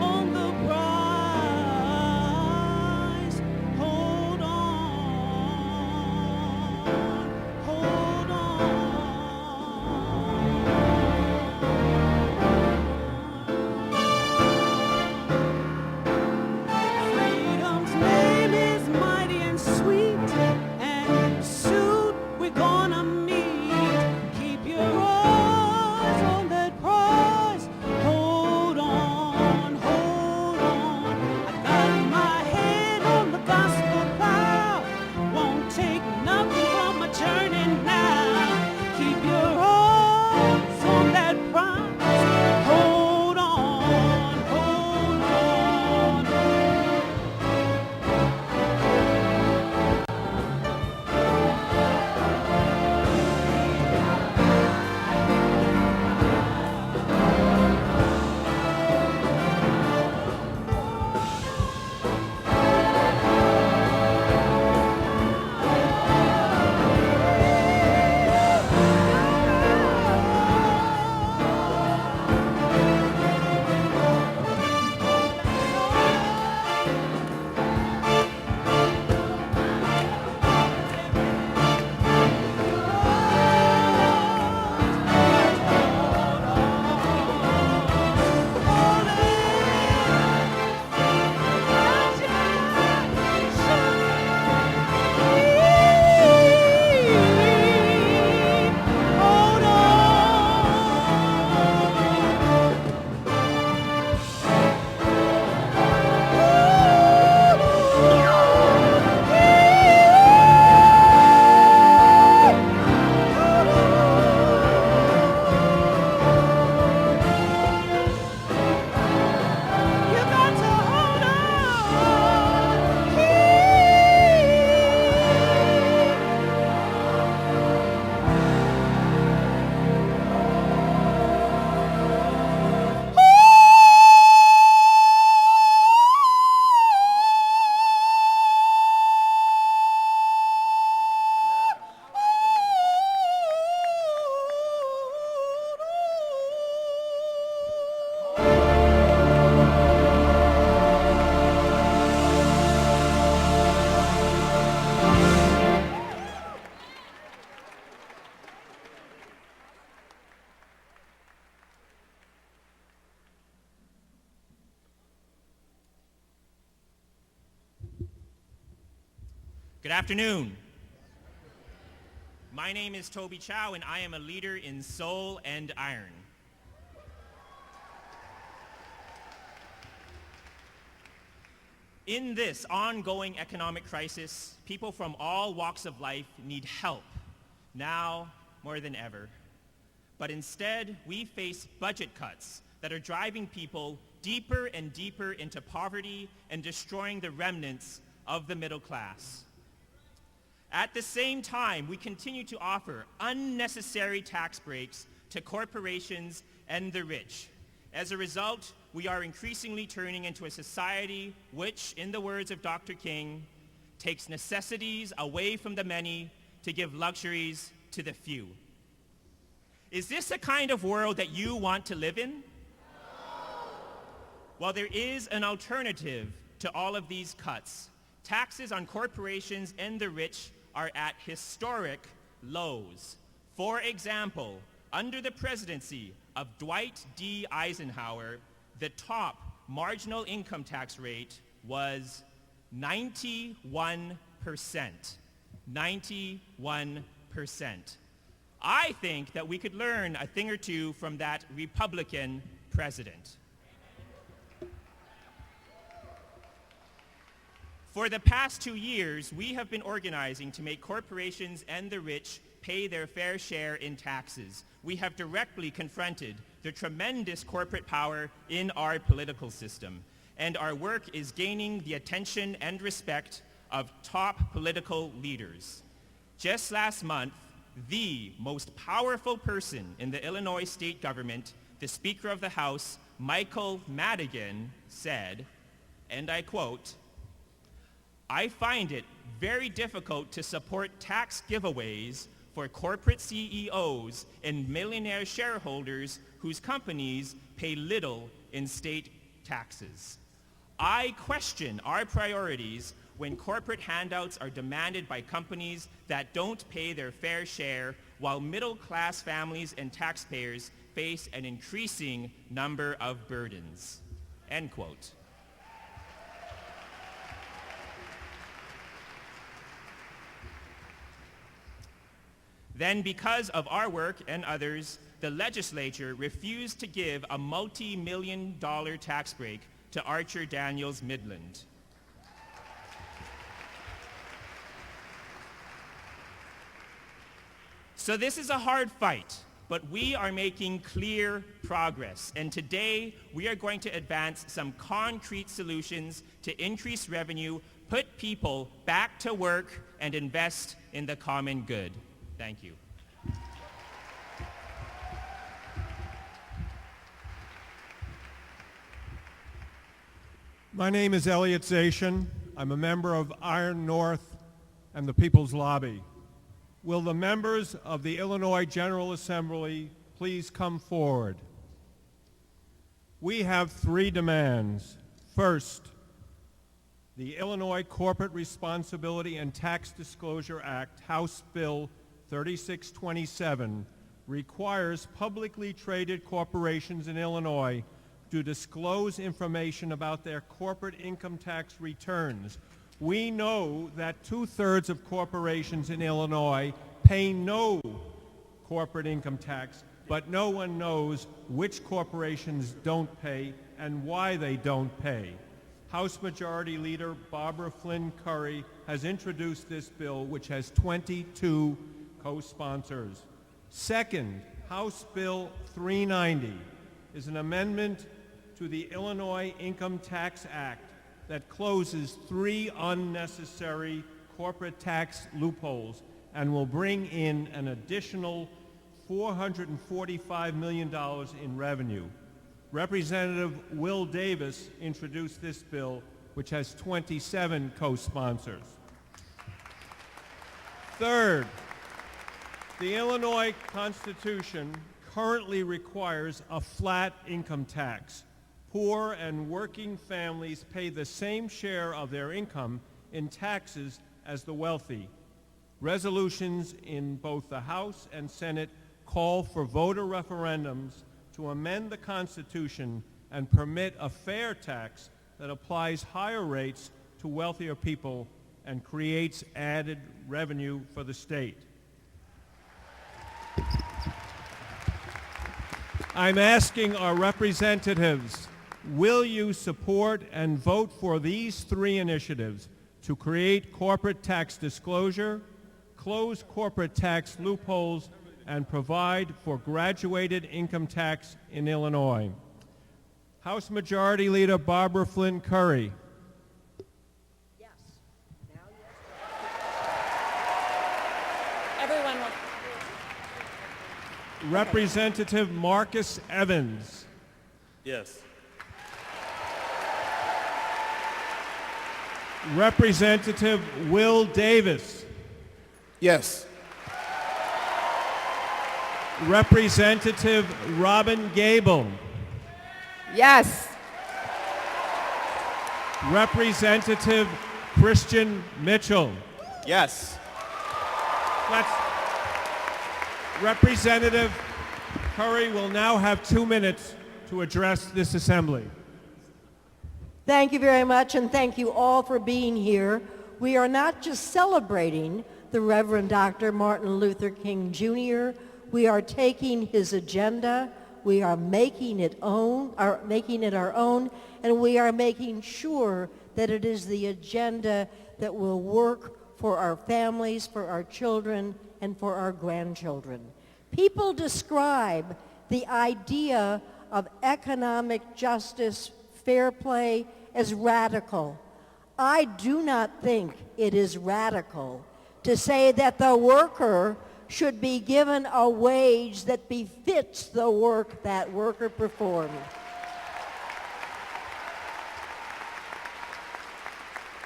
on the prize. Hold on, hold on. Freedom's name is mighty and sweet, and soon we're gonna meet. Keep your eyes on that prize. Hold on, hold on. I got my head on the gospel plow. Won't take nothing from my journey now. Keep your eyes on that prize. Hold on, hold on. Good afternoon. My name is Toby Chow, and I am a leader in Soul and Iron. In this ongoing economic crisis, people from all walks of life need help, now more than ever. But instead, we face budget cuts that are driving people deeper and deeper into poverty and destroying the remnants of the middle class. At the same time, we continue to offer unnecessary tax breaks to corporations and the rich. As a result, we are increasingly turning into a society which, in the words of Dr. King, takes necessities away from the many to give luxuries to the few. Is this a kind of world that you want to live in? Well, there is an alternative to all of these cuts. Taxes on corporations and the rich are at historic lows. For example, under the presidency of Dwight D. Eisenhower, the top marginal income tax rate was 91%. 91%. I think that we could learn a thing or two from that Republican president. For the past 2 years, we have been organizing to make corporations and the rich pay their fair share in taxes. We have directly confronted the tremendous corporate power in our political system, and our work is gaining the attention and respect of top political leaders. Just last month, the most powerful person in the Illinois state government, the Speaker of the House, Michael Madigan, said, and I quote, "I find it very difficult to support tax giveaways for corporate CEOs and millionaire shareholders whose companies pay little in state taxes. I question our priorities when corporate handouts are demanded by companies that don't pay their fair share, while middle-class families and taxpayers face an increasing number of burdens." End quote. Then, because of our work and others, the legislature refused to give a multi-million-dollar tax break to Archer Daniels Midland. So this is a hard fight, but we are making clear progress. And today, we are going to advance some concrete solutions to increase revenue, put people back to work, and invest in the common good. Thank you. My name is Elliot Zashin. I'm a member of Iron North and the People's Lobby. Will the members of the Illinois General Assembly please come forward? We have 3 demands. First, the Illinois Corporate Responsibility and Tax Disclosure Act, House Bill 3627, requires publicly traded corporations in Illinois to disclose information about their corporate income tax returns. We know that 2/3 of corporations in Illinois pay no corporate income tax, but no one knows which corporations don't pay and why they don't pay. House Majority Leader Barbara Flynn Curry has introduced this bill, which has 22 co-sponsors. Second, House Bill 390 is an amendment to the Illinois Income Tax Act that closes 3 unnecessary corporate tax loopholes and will bring in an additional $445 million in revenue. Representative Will Davis introduced this bill, which has 27 co-sponsors. Third, the Illinois Constitution currently requires a flat income tax. Poor and working families pay the same share of their income in taxes as the wealthy. Resolutions in both the House and Senate call for voter referendums to amend the Constitution and permit a fair tax that applies higher rates to wealthier people and creates added revenue for the state. I'm asking our representatives, will you support and vote for these 3 initiatives to create corporate tax disclosure, close corporate tax loopholes, and provide for graduated income tax in Illinois? House Majority Leader Barbara Flynn Curry. Yes. Everyone wants. Representative Marcus Evans. Yes. Representative Will Davis. Yes. Representative Robin Gable. Yes. Representative Christian Mitchell. Yes. Representative Curry will now have 2 minutes to address this assembly. Thank you very much, and thank you all for being here. We are not just celebrating the Reverend Dr. Martin Luther King Jr. We are taking his agenda, we are making it our own, and we are making sure that it is the agenda that will work for our families, for our children, and for our grandchildren. People describe the idea of economic justice, fair play, as radical. I do not think it is radical to say that the worker should be given a wage that befits the work that worker performed.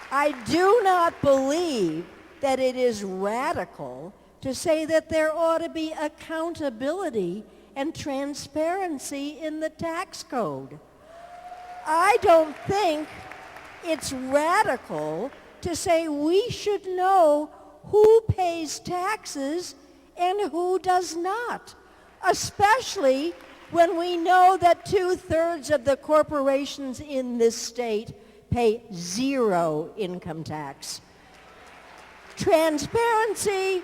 I do not believe that it is radical to say that there ought to be accountability and transparency in the tax code. I don't think it's radical to say we should know who pays taxes and who does not, especially when we know that 2/3 of the corporations in this state pay zero income tax. Transparency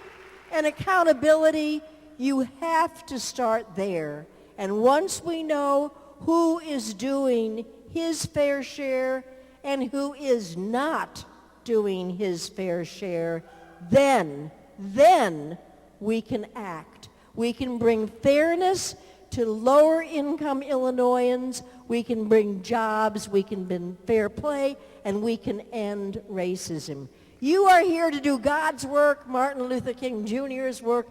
and accountability, you have to start there. And once we know who is doing his fair share and who is not doing his fair share, then we can act. We can bring fairness to lower income Illinoisans, we can bring jobs, we can bring fair play, and we can end racism. You are here to do God's work, Martin Luther King Jr.'s work.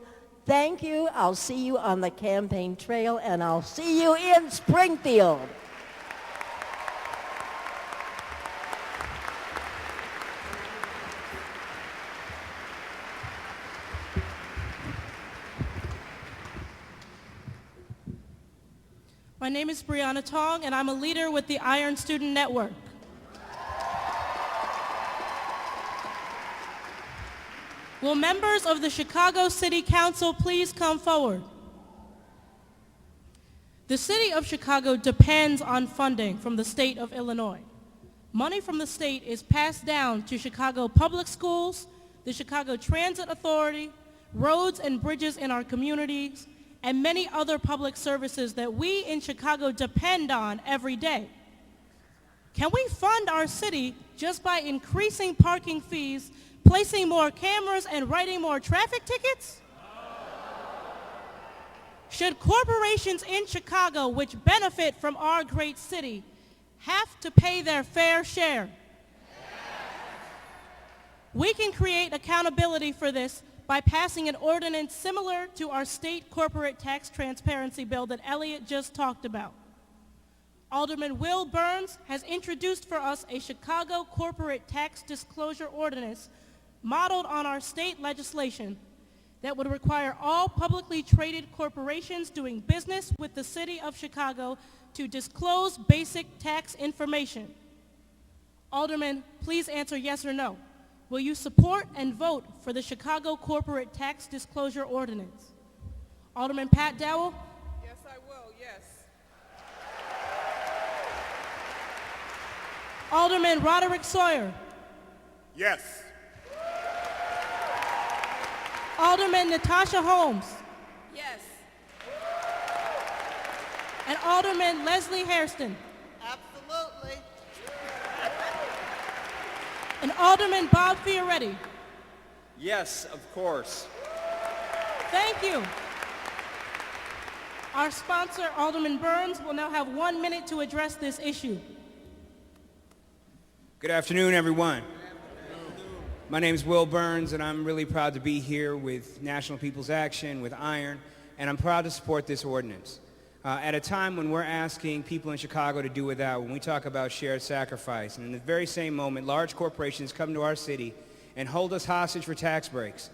Thank you. I'll see you on the campaign trail, and I'll see you in Springfield. My name is Brianna Tong, and I'm a leader with the Iron Student Network. Will members of the Chicago City Council please come forward? The city of Chicago depends on funding from the state of Illinois. Money from the state is passed down to Chicago Public Schools, the Chicago Transit Authority, roads and bridges in our communities, and many other public services that we in Chicago depend on every day. Can we fund our city just by increasing parking fees, placing more cameras, and writing more traffic tickets? Should corporations in Chicago, which benefit from our great city, have to pay their fair share? We can create accountability for this by passing an ordinance similar to our state corporate tax transparency bill that Elliot just talked about. Alderman Will Burns has introduced for us a Chicago corporate tax disclosure ordinance modeled on our state legislation that would require all publicly traded corporations doing business with the city of Chicago to disclose basic tax information. Alderman, please answer yes or no. Will you support and vote for the Chicago Corporate Tax Disclosure Ordinance? Alderman Pat Dowell? Yes, I will, yes. Alderman Roderick Sawyer? Yes. Alderman Natasha Holmes? Yes. And Alderman Leslie Hairston? Absolutely. And Alderman Bob Fioretti? Yes, of course. Thank you. Our sponsor, Alderman Burns, will now have 1 minute to address this issue. Good afternoon, everyone. My name is Will Burns, and I'm really proud to be here with National People's Action, with Iron, and I'm proud to support this ordinance. At a time when we're asking people in Chicago to do without, when we talk about shared sacrifice, and in the very same moment, large corporations come to our city and hold us hostage for tax breaks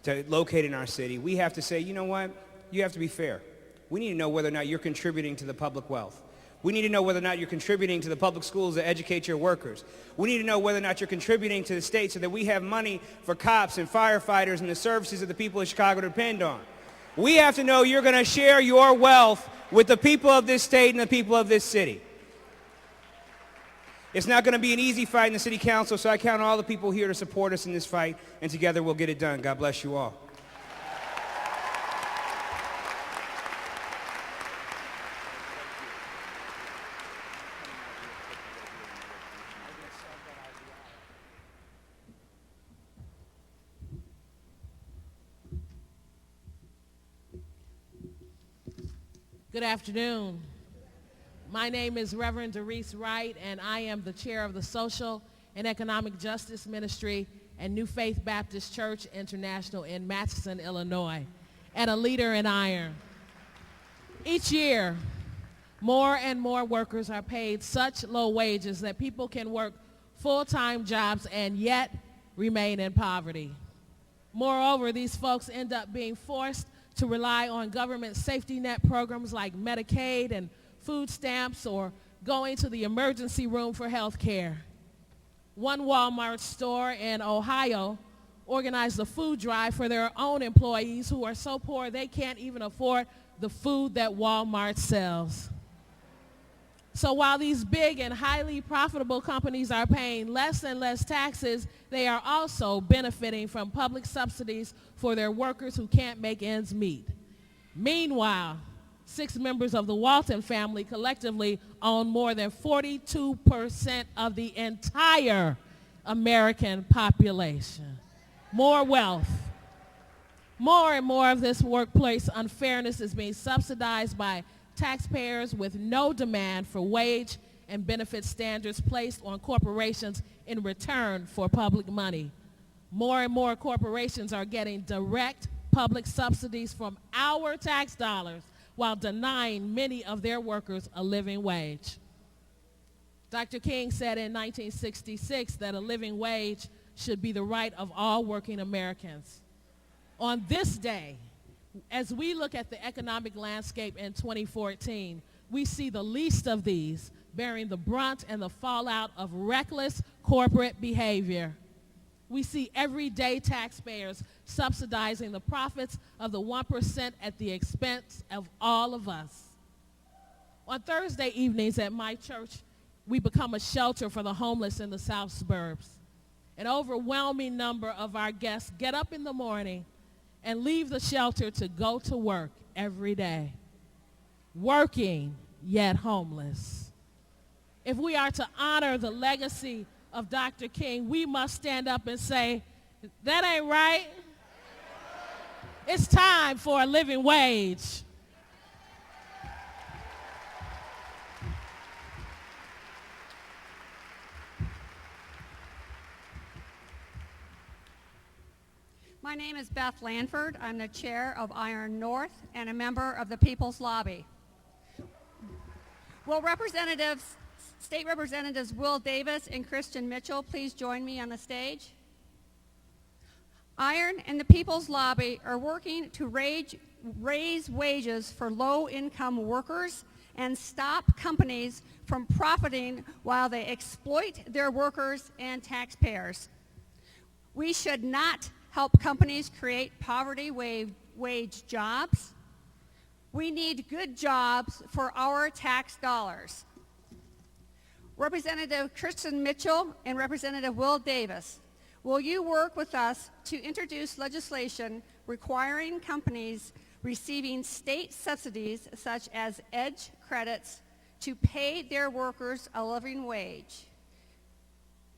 to locate in our city, we have to say, you know what? You have to be fair. We need to know whether or not you're contributing to the public wealth. We need to know whether or not you're contributing to the public schools to educate your workers. We need to know whether or not you're contributing to the state so that we have money for cops and firefighters and the services that the people of Chicago depend on. We have to know you're going to share your wealth with the people of this state and the people of this city. It's not going to be an easy fight in the city council, so I count on all the people here to support us in this fight, and together we'll get it done. God bless you all. Good afternoon. My name is Reverend Doris Wright, and I am the chair of the Social and Economic Justice Ministry at New Faith Baptist Church International in Matteson, Illinois, and a leader in iron. Each year, more and more workers are paid such low wages that people can work full-time jobs and yet remain in poverty. Moreover, these folks end up being forced to rely on government safety net programs like Medicaid and food stamps or going to the emergency room for health care. One Walmart store in Ohio organized a food drive for their own employees who are so poor they can't even afford the food that Walmart sells. So while these big and highly profitable companies are paying less and less taxes, they are also benefiting from public subsidies for their workers who can't make ends meet. Meanwhile, 6 members of the Walton family collectively own more than 42% of the entire American population. More wealth. More and more of this workplace unfairness is being subsidized by taxpayers with no demand for wage and benefit standards placed on corporations in return for public money. More and more corporations are getting direct public subsidies from our tax dollars while denying many of their workers a living wage. Dr. King said in 1966 that a living wage should be the right of all working Americans. On this day, as we look at the economic landscape in 2014, we see the least of these bearing the brunt and the fallout of reckless corporate behavior. We see everyday taxpayers subsidizing the profits of the 1% at the expense of all of us. On Thursday evenings at my church, we become a shelter for the homeless in the South suburbs. An overwhelming number of our guests get up in the morning and leave the shelter to go to work every day, working yet homeless. If we are to honor the legacy of Dr. King, we must stand up and say, that ain't right. It's time for a living wage. My name is Beth Lanford. I'm the chair of Iron North and a member of the People's Lobby. Will State Representatives Will Davis and Christian Mitchell please join me on the stage? Iron and the People's Lobby are working to raise wages for low-income workers and stop companies from profiting while they exploit their workers and taxpayers. We should not help companies create poverty wage jobs. We need good jobs for our tax dollars. Representative Christian Mitchell and Representative Will Davis, will you work with us to introduce legislation requiring companies receiving state subsidies such as EDGE credits to pay their workers a living wage?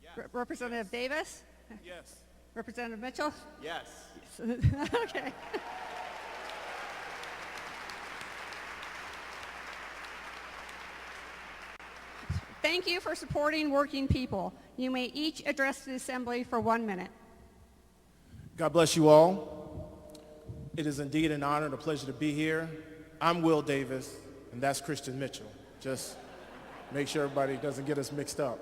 Yes. Representative Davis? Yes. Representative Mitchell? Yes. Okay. Thank you for supporting working people. You may each address the assembly for 1 minute. God bless you all. It is indeed an honor and a pleasure to be here. I'm Will Davis, and that's Christian Mitchell. Just make sure everybody doesn't get us mixed up.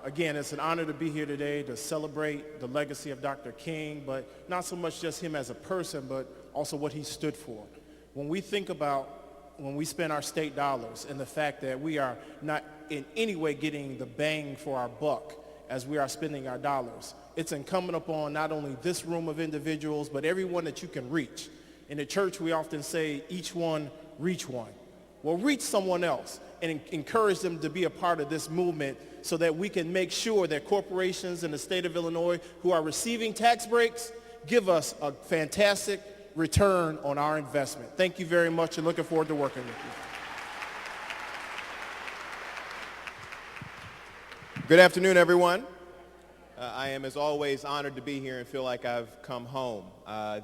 Again, it's an honor to be here today to celebrate the legacy of Dr. King, but not so much just him as a person, but also what he stood for. When we think about when we spend our state dollars and the fact that we are not in any way getting the bang for our buck as we are spending our dollars, it's incumbent upon not only this room of individuals, but everyone that you can reach. In the church, we often say, each one, reach one. Well, reach someone else and encourage them to be a part of this movement so that we can make sure that corporations in the state of Illinois who are receiving tax breaks give us a fantastic return on our investment. Thank you very much and looking forward to working with you. Good afternoon, everyone. I am, as always, honored to be here and feel like I've come home.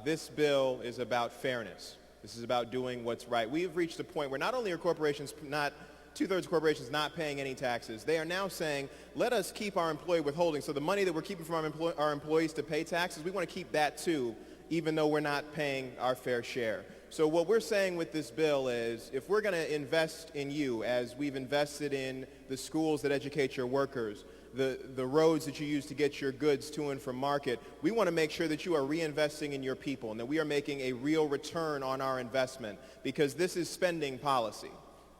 This bill is about fairness. This is about doing what's right. We've reached a point where not only are corporations not, two-thirds of corporations not paying any taxes, they are now saying, let us keep our employee withholding. So the money that we're keeping from our employees to pay taxes, we want to keep that too, even though we're not paying our fair share. So what we're saying with this bill is, if we're going to invest in you, as we've invested in the schools that educate your workers, the roads that you use to get your goods to and from market, we want to make sure that you are reinvesting in your people and that we are making a real return on our investment, because this is spending policy.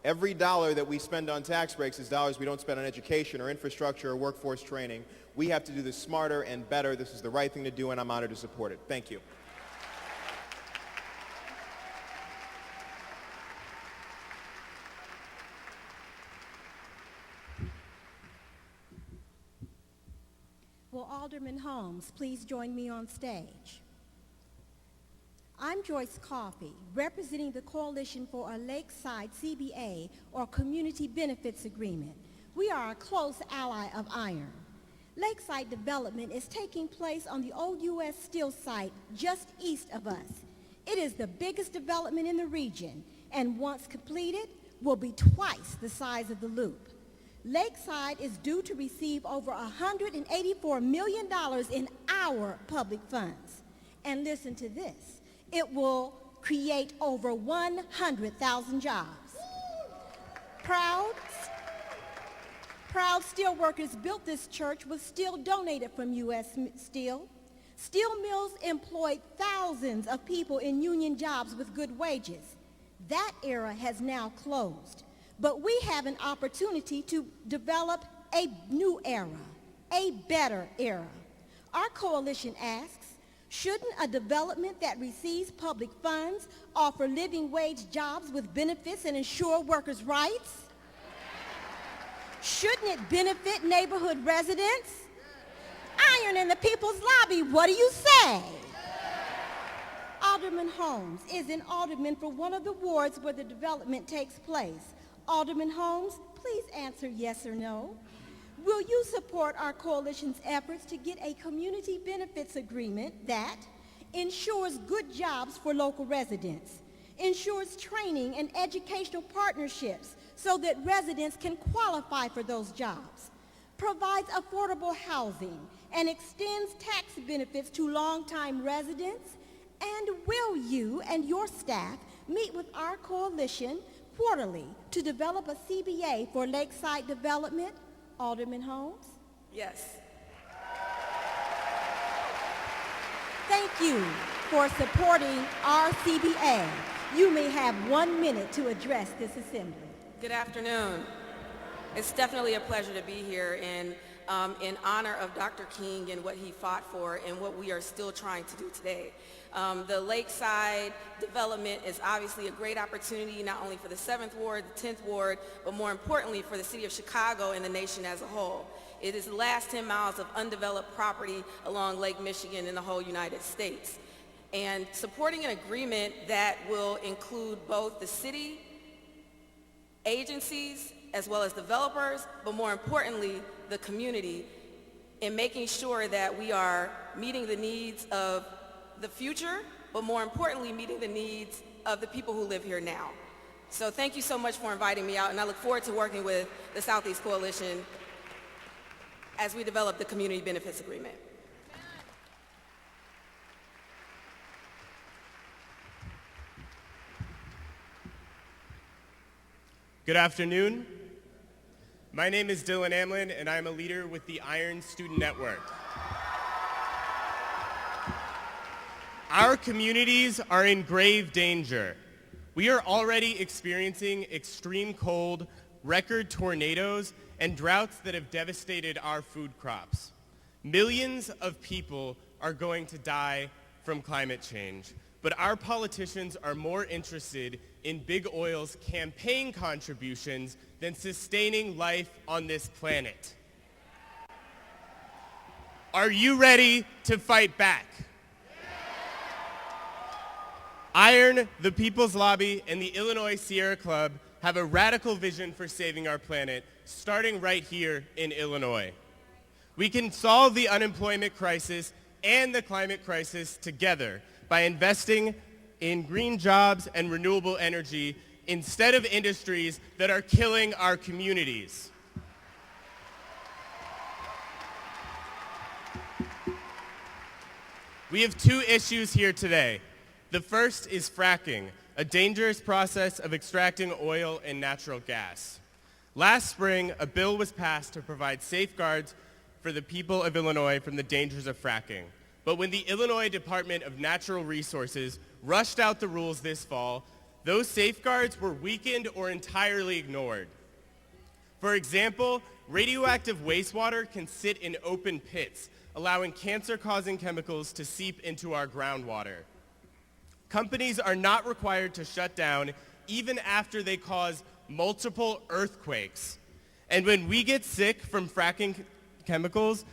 Every dollar that we spend on tax breaks is dollars we don't spend on education or infrastructure or workforce training. We have to do this smarter and better. This is the right thing to do, and I'm honored to support it. Thank you. Will Alderman Holmes please join me on stage? I'm Joyce Coffey, representing the Coalition for a Lakeside CBA, or Community Benefits Agreement. We are a close ally of Iron. Lakeside development is taking place on the old U.S. Steel site just east of us. It is the biggest development in the region, and once completed, will be twice the size of the Loop. Lakeside is due to receive over $184 million in our public funds. And listen to this, it will create over 100,000 jobs. Proud steelworkers built this church with steel donated from U.S. Steel. Steel mills employed thousands of people in union jobs with good wages. That era has now closed. But we have an opportunity to develop a new era, a better era. Our coalition asks, shouldn't a development that receives public funds offer living wage jobs with benefits and ensure workers' rights? Shouldn't it benefit neighborhood residents? Iron in the People's Lobby, what do you say? Alderman Holmes is an alderman for one of the wards where the development takes place. Alderman Holmes, please answer yes or no. Will you support our coalition's efforts to get a community benefits agreement that ensures good jobs for local residents, ensures training and educational partnerships so that residents can qualify for those jobs, provides affordable housing, and extends tax benefits to longtime residents? And will you and your staff meet with our coalition quarterly to develop a CBA for lakeside development? Alderman Holmes? Yes. Thank you for supporting our CBA. You may have 1 minute to address this assembly. Good afternoon. It's definitely a pleasure to be here in honor of Dr. King and what he fought for and what we are still trying to do today. The Lakeside development is obviously a great opportunity not only for the 7th Ward, the 10th Ward, but more importantly for the city of Chicago and the nation as a whole. It is the last 10 miles of undeveloped property along Lake Michigan in the whole United States. And supporting an agreement that will include both the city, agencies, as well as developers, but more importantly, the community, in making sure that we are meeting the needs of the future, but more importantly, meeting the needs of the people who live here now. So thank you so much for inviting me out, and I look forward to working with the Southeast Coalition as we develop the Community Benefits Agreement. Good afternoon. My name is Dylan Amlin, and I'm a leader with the Iron Student Network. Our communities are in grave danger. We are already experiencing extreme cold, record tornadoes, and droughts that have devastated our food crops. Millions of people are going to die from climate change, but our politicians are more interested in big oil's campaign contributions than sustaining life on this planet. Are you ready to fight back? Iron, the People's Lobby, and the Illinois Sierra Club have a radical vision for saving our planet, starting right here in Illinois. We can solve the unemployment crisis and the climate crisis together by investing in green jobs and renewable energy instead of industries that are killing our communities. We have two issues here today. The first is fracking, a dangerous process of extracting oil and natural gas. Last spring, a bill was passed to provide safeguards for the people of Illinois from the dangers of fracking. But when the Illinois Department of Natural Resources rushed out the rules this fall, those safeguards were weakened or entirely ignored. For example, radioactive wastewater can sit in open pits, allowing cancer-causing chemicals to seep into our groundwater. Companies are not required to shut down even after they cause multiple earthquakes. And when we get sick from fracking chemicals,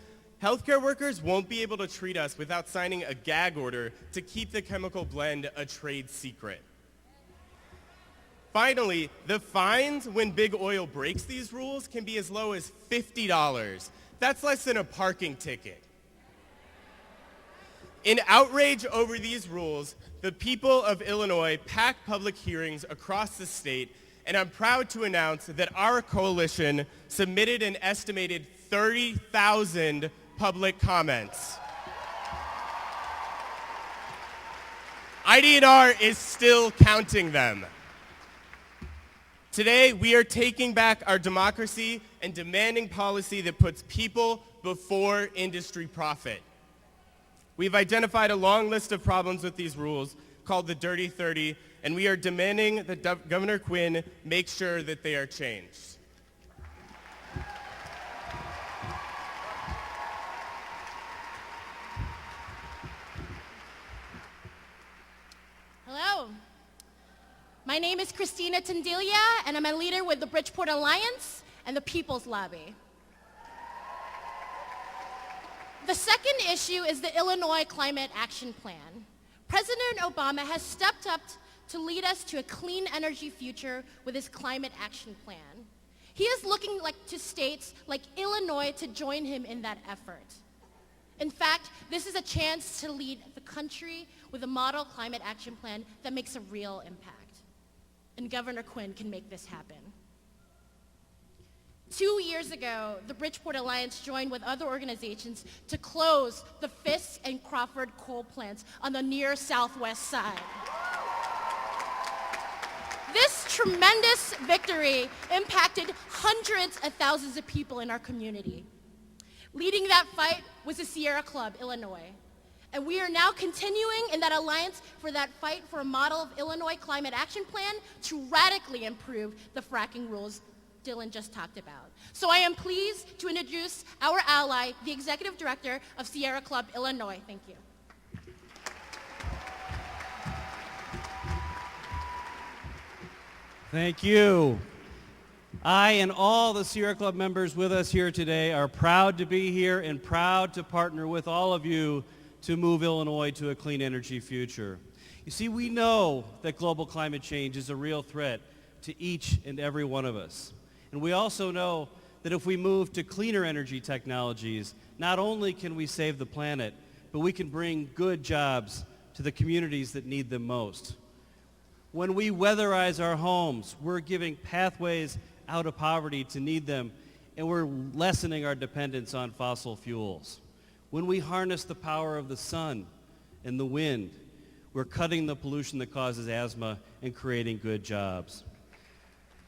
healthcare workers won't be able to treat us without signing a gag order to keep the chemical blend a trade secret. Finally, the fines when big oil breaks these rules can be as low as $50. That's less than a parking ticket. In outrage over these rules, the people of Illinois packed public hearings across the state, and I'm proud to announce that our coalition submitted an estimated 30,000 public comments. ID&R is still counting them. Today, we are taking back our democracy and demanding policy that puts people before industry profit. We've identified a long list of problems with these rules called the Dirty 30, and we are demanding that Governor Quinn make sure that they are changed. Hello. My name is Christina Tandilia, and I'm a leader with the Bridgeport Alliance and the People's Lobby. The second issue is the Illinois Climate Action Plan. President Obama has stepped up to lead us to a clean energy future with his Climate Action Plan. He is looking to states like Illinois to join him in that effort. In fact, this is a chance to lead the country with a model climate action plan that makes a real impact. And Governor Quinn can make this happen. 2 years ago, the Bridgeport Alliance joined with other organizations to close the Fisk and Crawford coal plants on the near southwest side. This tremendous victory impacted hundreds of thousands of people in our community. Leading that fight was the Sierra Club, Illinois. And we are now continuing in that alliance for that fight for a model of Illinois Climate Action Plan to radically improve the fracking rules Dylan just talked about. So I am pleased to introduce our ally, the Executive Director of Sierra Club, Illinois. Thank you. Thank you. I and all the Sierra Club members with us here today are proud to be here and proud to partner with all of you to move Illinois to a clean energy future. You see, we know that global climate change is a real threat to each and every one of us. And we also know that if we move to cleaner energy technologies, not only can we save the planet, but we can bring good jobs to the communities that need them most. When we weatherize our homes, we're giving pathways out of poverty to need them, and we're lessening our dependence on fossil fuels. When we harness the power of the sun and the wind, we're cutting the pollution that causes asthma and creating good jobs.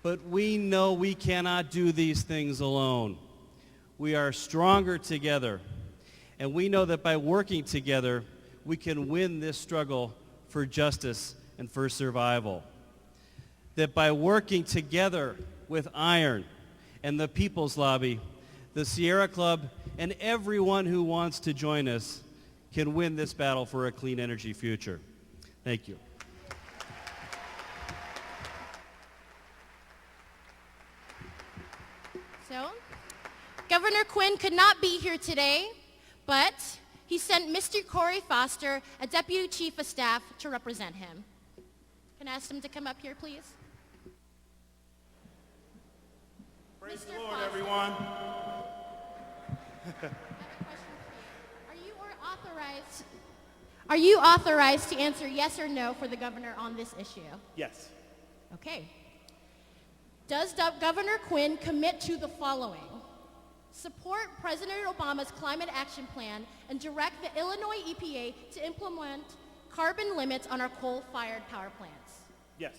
But we know we cannot do these things alone. We are stronger together, and we know that by working together, we can win this struggle for justice and for survival. That by working together with Iron and the People's Lobby, the Sierra Club, and everyone who wants to join us can win this battle for a clean energy future. Thank you. So, Governor Quinn could not be here today, but he sent Mr. Corey Foster, a Deputy Chief of Staff, to represent him. Can I ask him to come up here, please? Praise the Lord, everyone. Are you authorized? Are you authorized to answer yes or no for the governor on this issue? Yes. Okay. Does Governor Quinn commit to the following? Support President Obama's climate action plan and direct the Illinois EPA to implement carbon limits on our coal-fired power plants? Yes.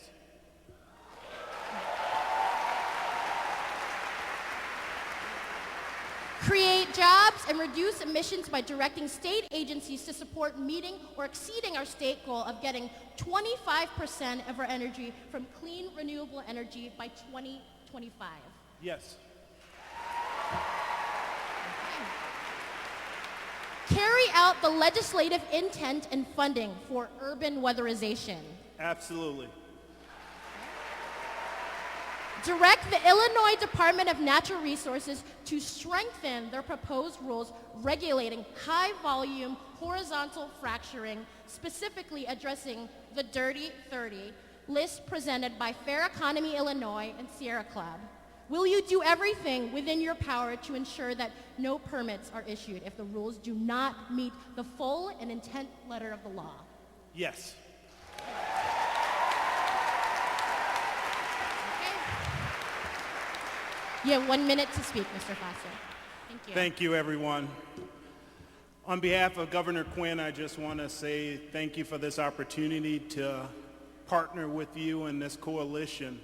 Create jobs and reduce emissions by directing state agencies to support meeting or exceeding our state goal of getting 25% of our energy from clean, renewable energy by 2025. Yes. Carry out the legislative intent and funding for urban weatherization. Absolutely. Direct the Illinois Department of Natural Resources to strengthen their proposed rules regulating high-volume horizontal fracturing, specifically addressing the Dirty 30 list presented by Fair Economy Illinois and Sierra Club. Will you do everything within your power to ensure that no permits are issued if the rules do not meet the full and intent letter of the law? Yes. You have 1 minute to speak, Mr. Foster. Thank you. Thank you, everyone. On behalf of Governor Quinn, I just want to say thank you for this opportunity to partner with you in this coalition.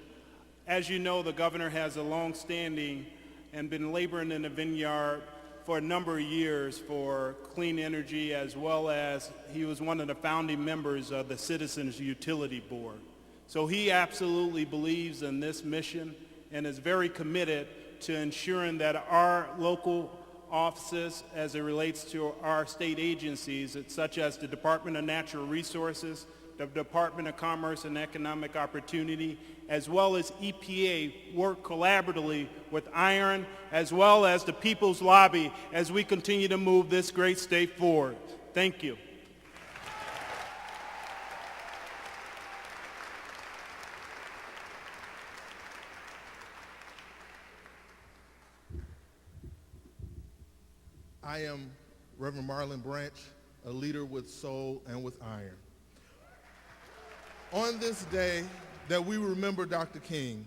As you know, the governor has a long-standing and been laboring in the vineyard for a number of years for clean energy, as well as he was one of the founding members of the Citizens Utility Board. So he absolutely believes in this mission and is very committed to ensuring that our local offices, as it relates to our state agencies, such as the Department of Natural Resources, the Department of Commerce and Economic Opportunity, as well as EPA, work collaboratively with IRON, as well as the People's Lobby, as we continue to move this great state forward. Thank you. I am Reverend Marlon Branch, a leader with soul and with iron. On this day that we remember Dr. King,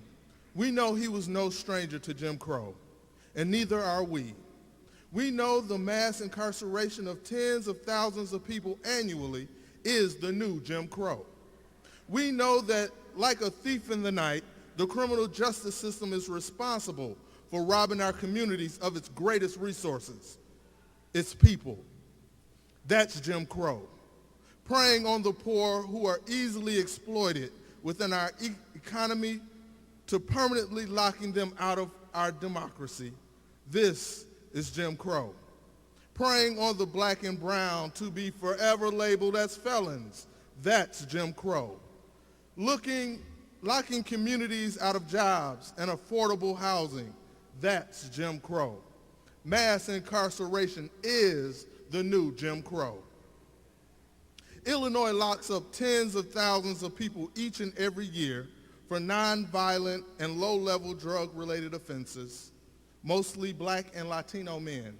we know he was no stranger to Jim Crow, and neither are we. We know the mass incarceration of tens of thousands of people annually is the new Jim Crow. We know that, like a thief in the night, the criminal justice system is responsible for robbing our communities of its greatest resources, its people. That's Jim Crow. Preying on the poor who are easily exploited within our economy to permanently locking them out of our democracy. This is Jim Crow. Preying on the black and brown to be forever labeled as felons. That's Jim Crow. Locking communities out of jobs and affordable housing. That's Jim Crow. Mass incarceration is the new Jim Crow. Illinois locks up tens of thousands of people each and every year for nonviolent and low-level drug-related offenses, mostly black and Latino men.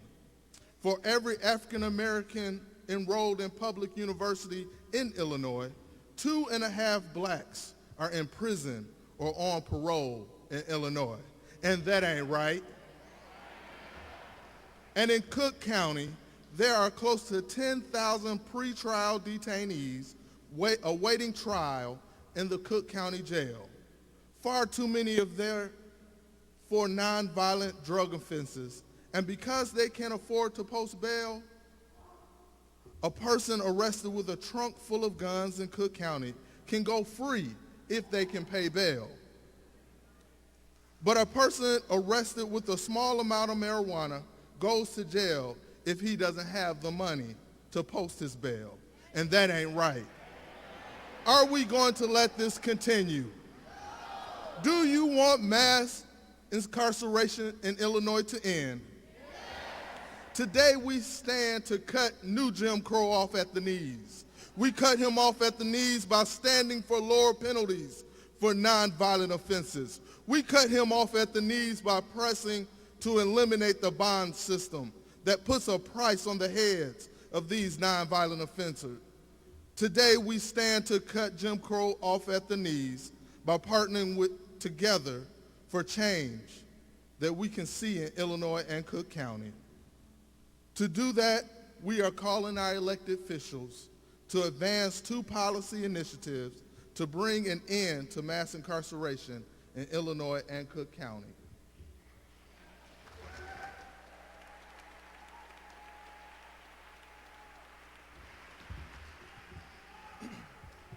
For every African American enrolled in public university in Illinois, 2.5 blacks are in prison or on parole in Illinois. And that ain't right. And in Cook County, there are close to 10,000 pretrial detainees awaiting trial in the Cook County Jail. Far too many of them for nonviolent drug offenses. And because they can't afford to post bail, a person arrested with a trunk full of guns in Cook County can go free if they can pay bail. But a person arrested with a small amount of marijuana goes to jail if he doesn't have the money to post his bail. And that ain't right. Are we going to let this continue? Do you want mass incarceration in Illinois to end? Today we stand to cut new Jim Crow off at the knees. We cut him off at the knees by standing for lower penalties for nonviolent offenses. We cut him off at the knees by pressing to eliminate the bond system that puts a price on the heads of these nonviolent offenders. Today, we stand to cut Jim Crow off at the knees by partnering together for change that we can see in Illinois and Cook County. To do that, we are calling our elected officials to advance 2 policy initiatives to bring an end to mass incarceration in Illinois and Cook County.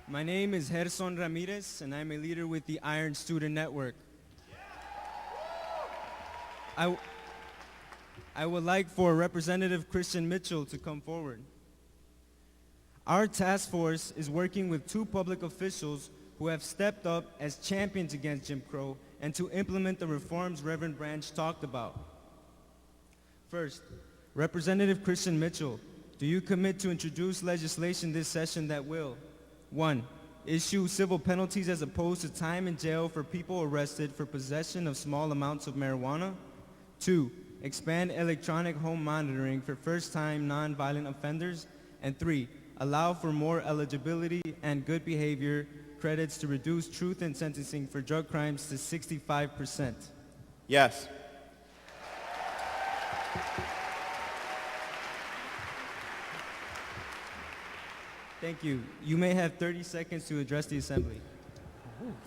My name is Gerson Ramirez, and I'm a leader with the Iron Student Network. I would like for Representative Christian Mitchell to come forward. Our task force is working with 2 public officials who have stepped up as champions against Jim Crow and to implement the reforms Reverend Branch talked about. First, Representative Christian Mitchell, do you commit to introduce legislation this session that will 1. Issue civil penalties as opposed to time in jail for people arrested for possession of small amounts of marijuana? 2. Expand electronic home monitoring for first-time nonviolent offenders? And 3. Allow for more eligibility and good behavior credits to reduce truth in sentencing for drug crimes to 65%. Yes. Thank you. You may have 30 seconds to address the Assembly.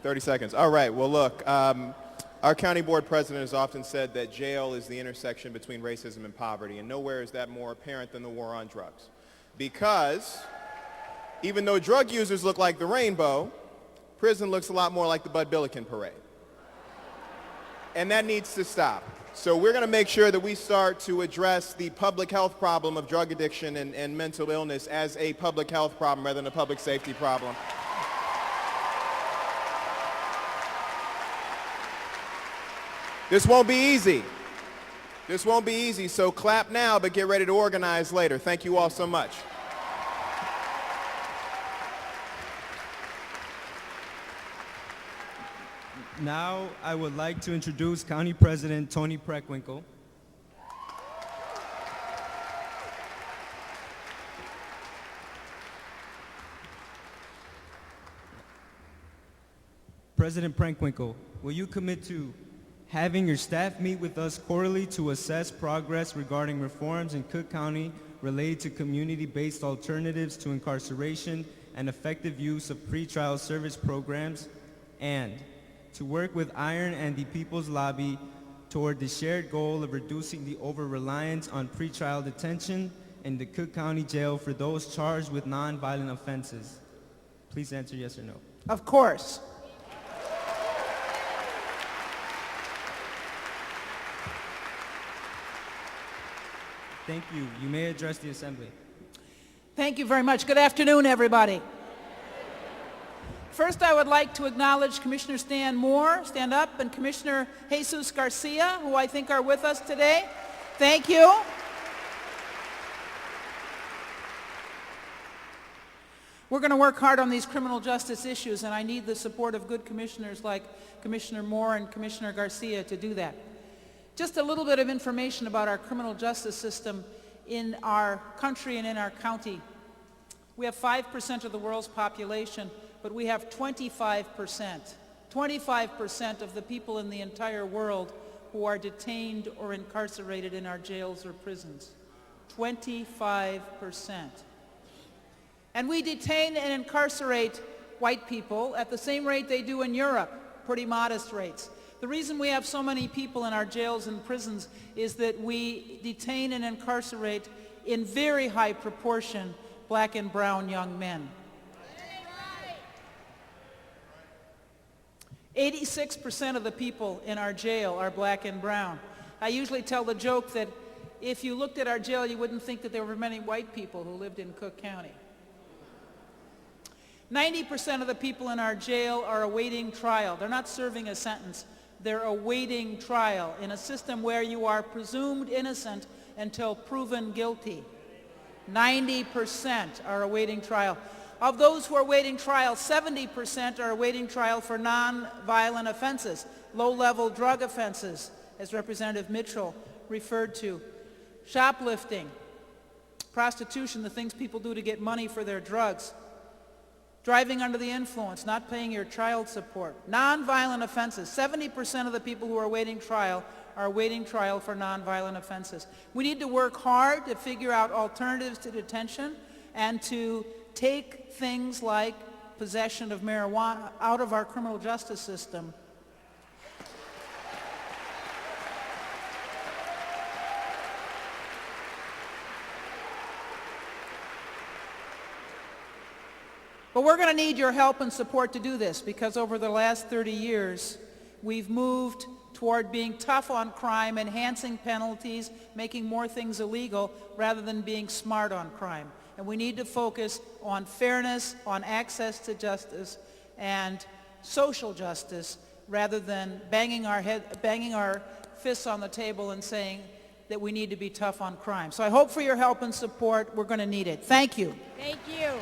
30 seconds. All right. Well, look, our county board president has often said that jail is the intersection between racism and poverty, and nowhere is that more apparent than the war on drugs. Because even though drug users look like the rainbow, prison looks a lot more like the Bud Billiken parade. And that needs to stop. So we're going to make sure that we start to address the public health problem of drug addiction and mental illness as a public health problem rather than a public safety problem. This won't be easy. This won't be easy, so clap now, but get ready to organize later. Thank you all so much. Now, I would like to introduce County President Tony Preckwinkle. President Preckwinkle, will you commit to having your staff meet with us quarterly to assess progress regarding reforms in Cook County related to community-based alternatives to incarceration and effective use of pretrial service programs, and to work with Iron and the People's Lobby toward the shared goal of reducing the over-reliance on pretrial detention in the Cook County Jail for those charged with non-violent offenses? Please answer yes or no. Of course. Thank you. You may address the Assembly. Thank you very much. Good afternoon, everybody. First, I would like to acknowledge Commissioner Stan Moore, stand up, and Commissioner Jesus Garcia, who I think are with us today. Thank you. We're going to work hard on these criminal justice issues, and I need the support of good commissioners like Commissioner Moore and Commissioner Garcia to do that. Just a little bit of information about our criminal justice system in our country and in our county. We have 5% of the world's population, but we have 25% of the people in the entire world who are detained or incarcerated in our jails or prisons. 25%. And we detain and incarcerate white people at the same rate they do in Europe, pretty modest rates. The reason we have so many people in our jails and prisons is that we detain and incarcerate in very high proportion black and brown young men. 86% of the people in our jail are black and brown. I usually tell the joke that if you looked at our jail, you wouldn't think that there were many white people who lived in Cook County. 90% of the people in our jail are awaiting trial. They're not serving a sentence. They're awaiting trial in a system where you are presumed innocent until proven guilty. 90% are awaiting trial. Of those who are awaiting trial, 70% are awaiting trial for non-violent offenses, low-level drug offenses, as Representative Mitchell referred to, shoplifting, prostitution, the things people do to get money for their drugs. driving under the influence, not paying your child support, nonviolent offenses. 70% of the people who are awaiting trial are awaiting trial for nonviolent offenses. We need to work hard to figure out alternatives to detention and to take things like possession of marijuana out of our criminal justice system. But we're going to need your help and support to do this, because over the last 30 years, we've moved toward being tough on crime, enhancing penalties, making more things illegal, rather than being smart on crime. And we need to focus on fairness, on access to justice, and social justice, rather than banging our fists on the table and saying that we need to be tough on crime. So I hope for your help and support. We're going to need it. Thank you. Thank you.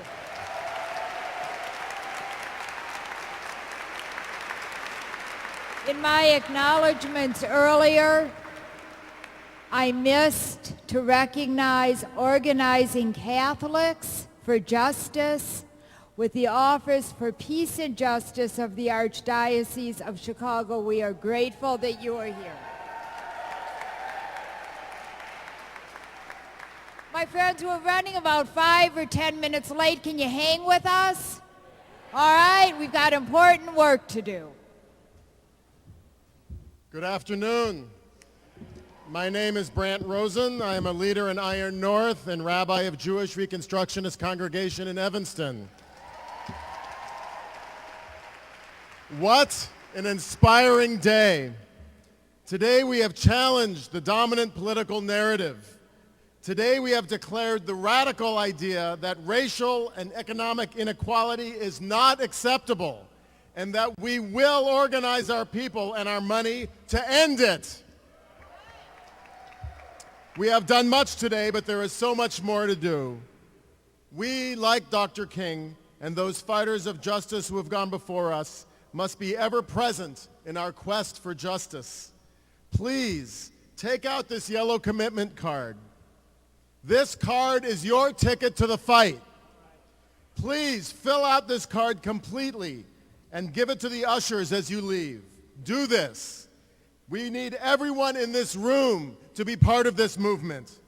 In my acknowledgments earlier, I missed to recognize Organizing Catholics for Justice with the Office for Peace and Justice of the Archdiocese of Chicago. We are grateful that you are here. My friends, we're running about 5 or 10 minutes late. Can you hang with us? All right, we've got important work to do. Good afternoon. My name is Brant Rosen. I am a leader in Iron North and rabbi of Jewish Reconstructionist Congregation in Evanston. What an inspiring day. Today we have challenged the dominant political narrative. Today we have declared the radical idea that racial and economic inequality is not acceptable, and that we will organize our people and our money to end it. We have done much today, but there is so much more to do. We, like Dr. King and those fighters of justice who have gone before us, must be ever present in our quest for justice. Please, take out this yellow commitment card. This card is your ticket to the fight. Please fill out this card completely and give it to the ushers as you leave. Do this. We need everyone in this room to be part of this movement.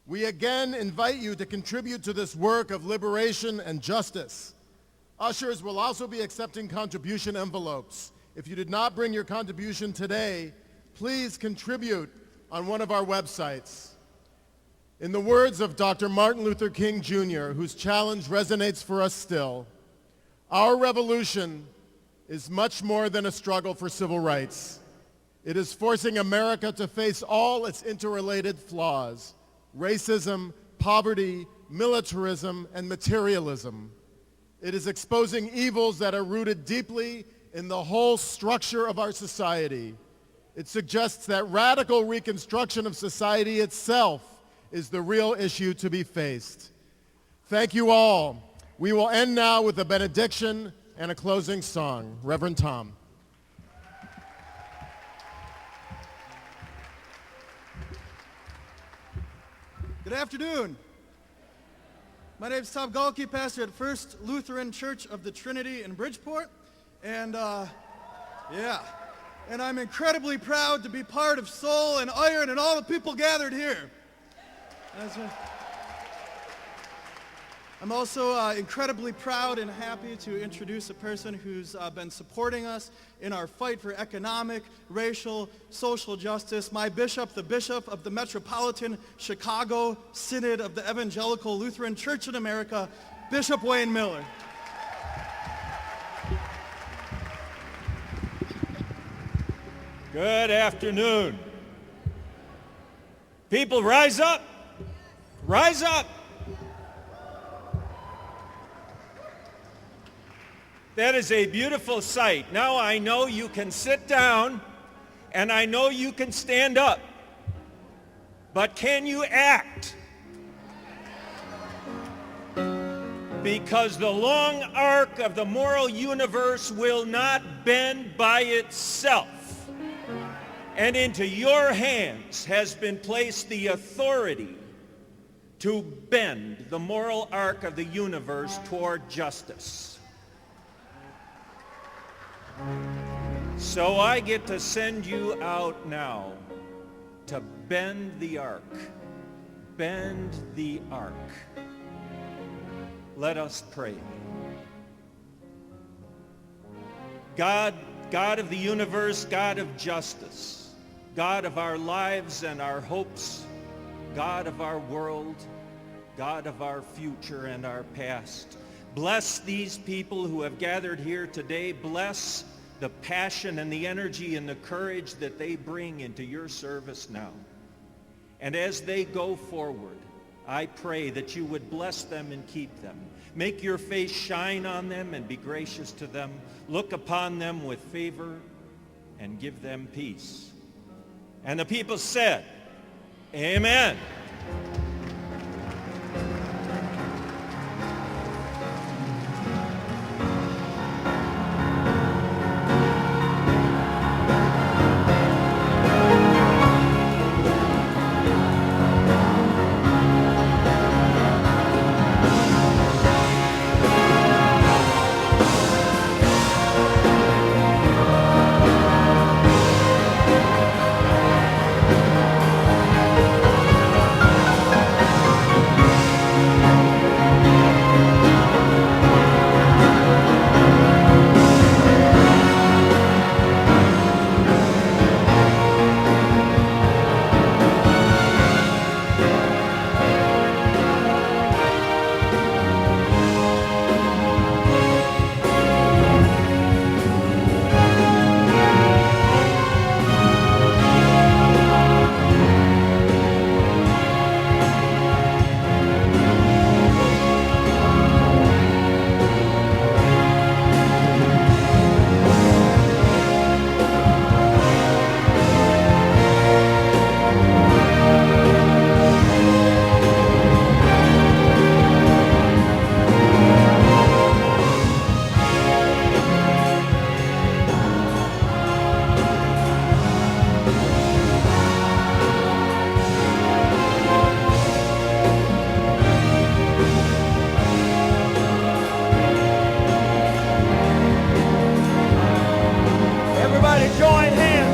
We again invite you to contribute to this work of liberation and justice. Ushers will also be accepting contribution envelopes. If you did not bring your contribution today, please contribute on one of our websites. In the words of Dr. Martin Luther King Jr., whose challenge resonates for us still, our revolution is much more than a struggle for civil rights. It is forcing America to face all its interrelated flaws: racism, poverty, militarism, and materialism. It is exposing evils that are rooted deeply in the whole structure of our society. It suggests that radical reconstruction of society itself is the real issue to be faced. Thank you all. We will end now with a benediction and a closing song. Reverend Tom. Good afternoon. My name is Tom Galke, pastor at First Lutheran Church of the Trinity in Bridgeport. And and I'm incredibly proud to be part of Soul and Iron and all the people gathered here. I'm also incredibly proud and happy to introduce a person who's been supporting us in our fight for economic, racial, social justice, my bishop, the Bishop of the Metropolitan Chicago Synod of the Evangelical Lutheran Church in America, Bishop Wayne Miller. Good afternoon. People, rise up. Rise up. That is a beautiful sight. Now I know you can sit down and I know you can stand up. But can you act? Because the long arc of the moral universe will not bend by itself. And into your hands has been placed the authority to bend the moral arc of the universe toward justice. So I get to send you out now to bend the ark. Bend the ark. Let us pray. God of the universe, God of justice, God of our lives and our hopes, God of our world, God of our future and our past. Bless these people who have gathered here today. Bless the passion and the energy and the courage that they bring into your service now. And as they go forward, I pray that you would bless them and keep them. Make your face shine on them and be gracious to them. Look upon them with favor and give them peace. And the people said, Amen.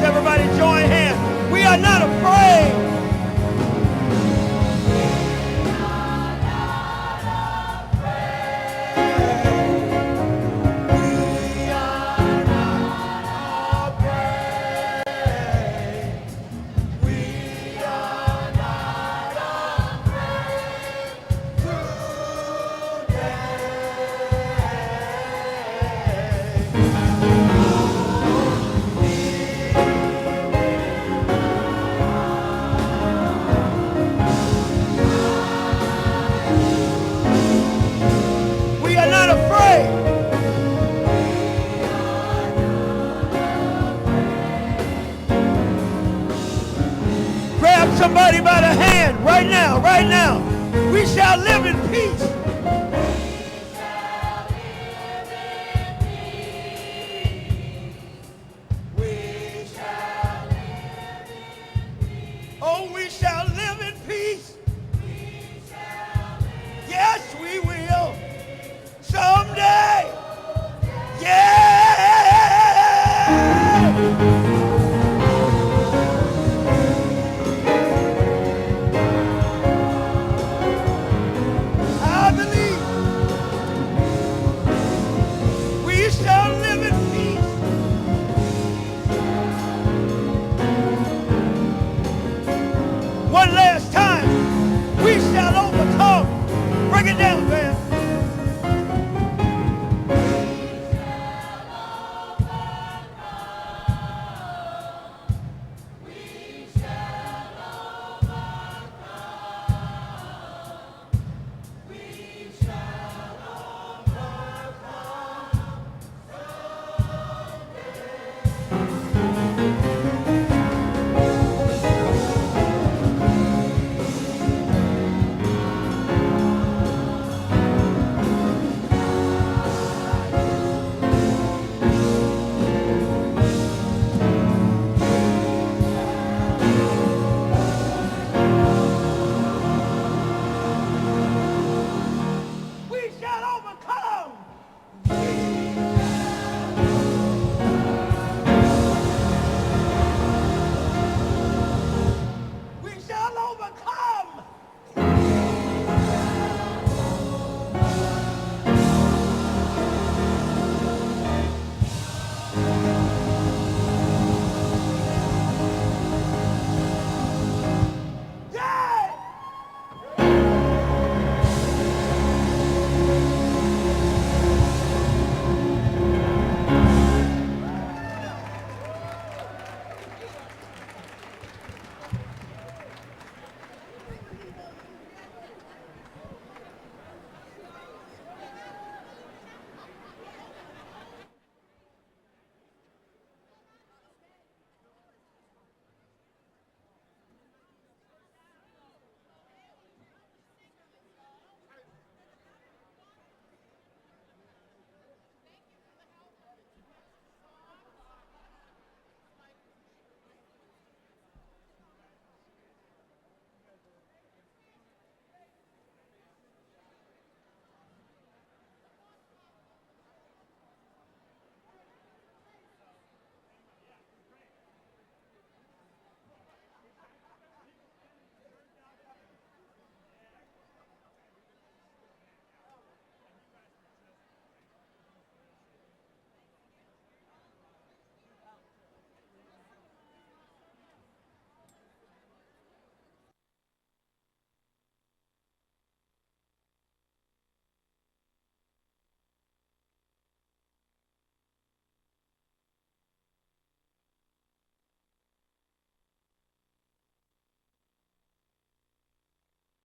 Everybody join hands. We are not afraid. Somebody by the hand right now. We shall live in peace.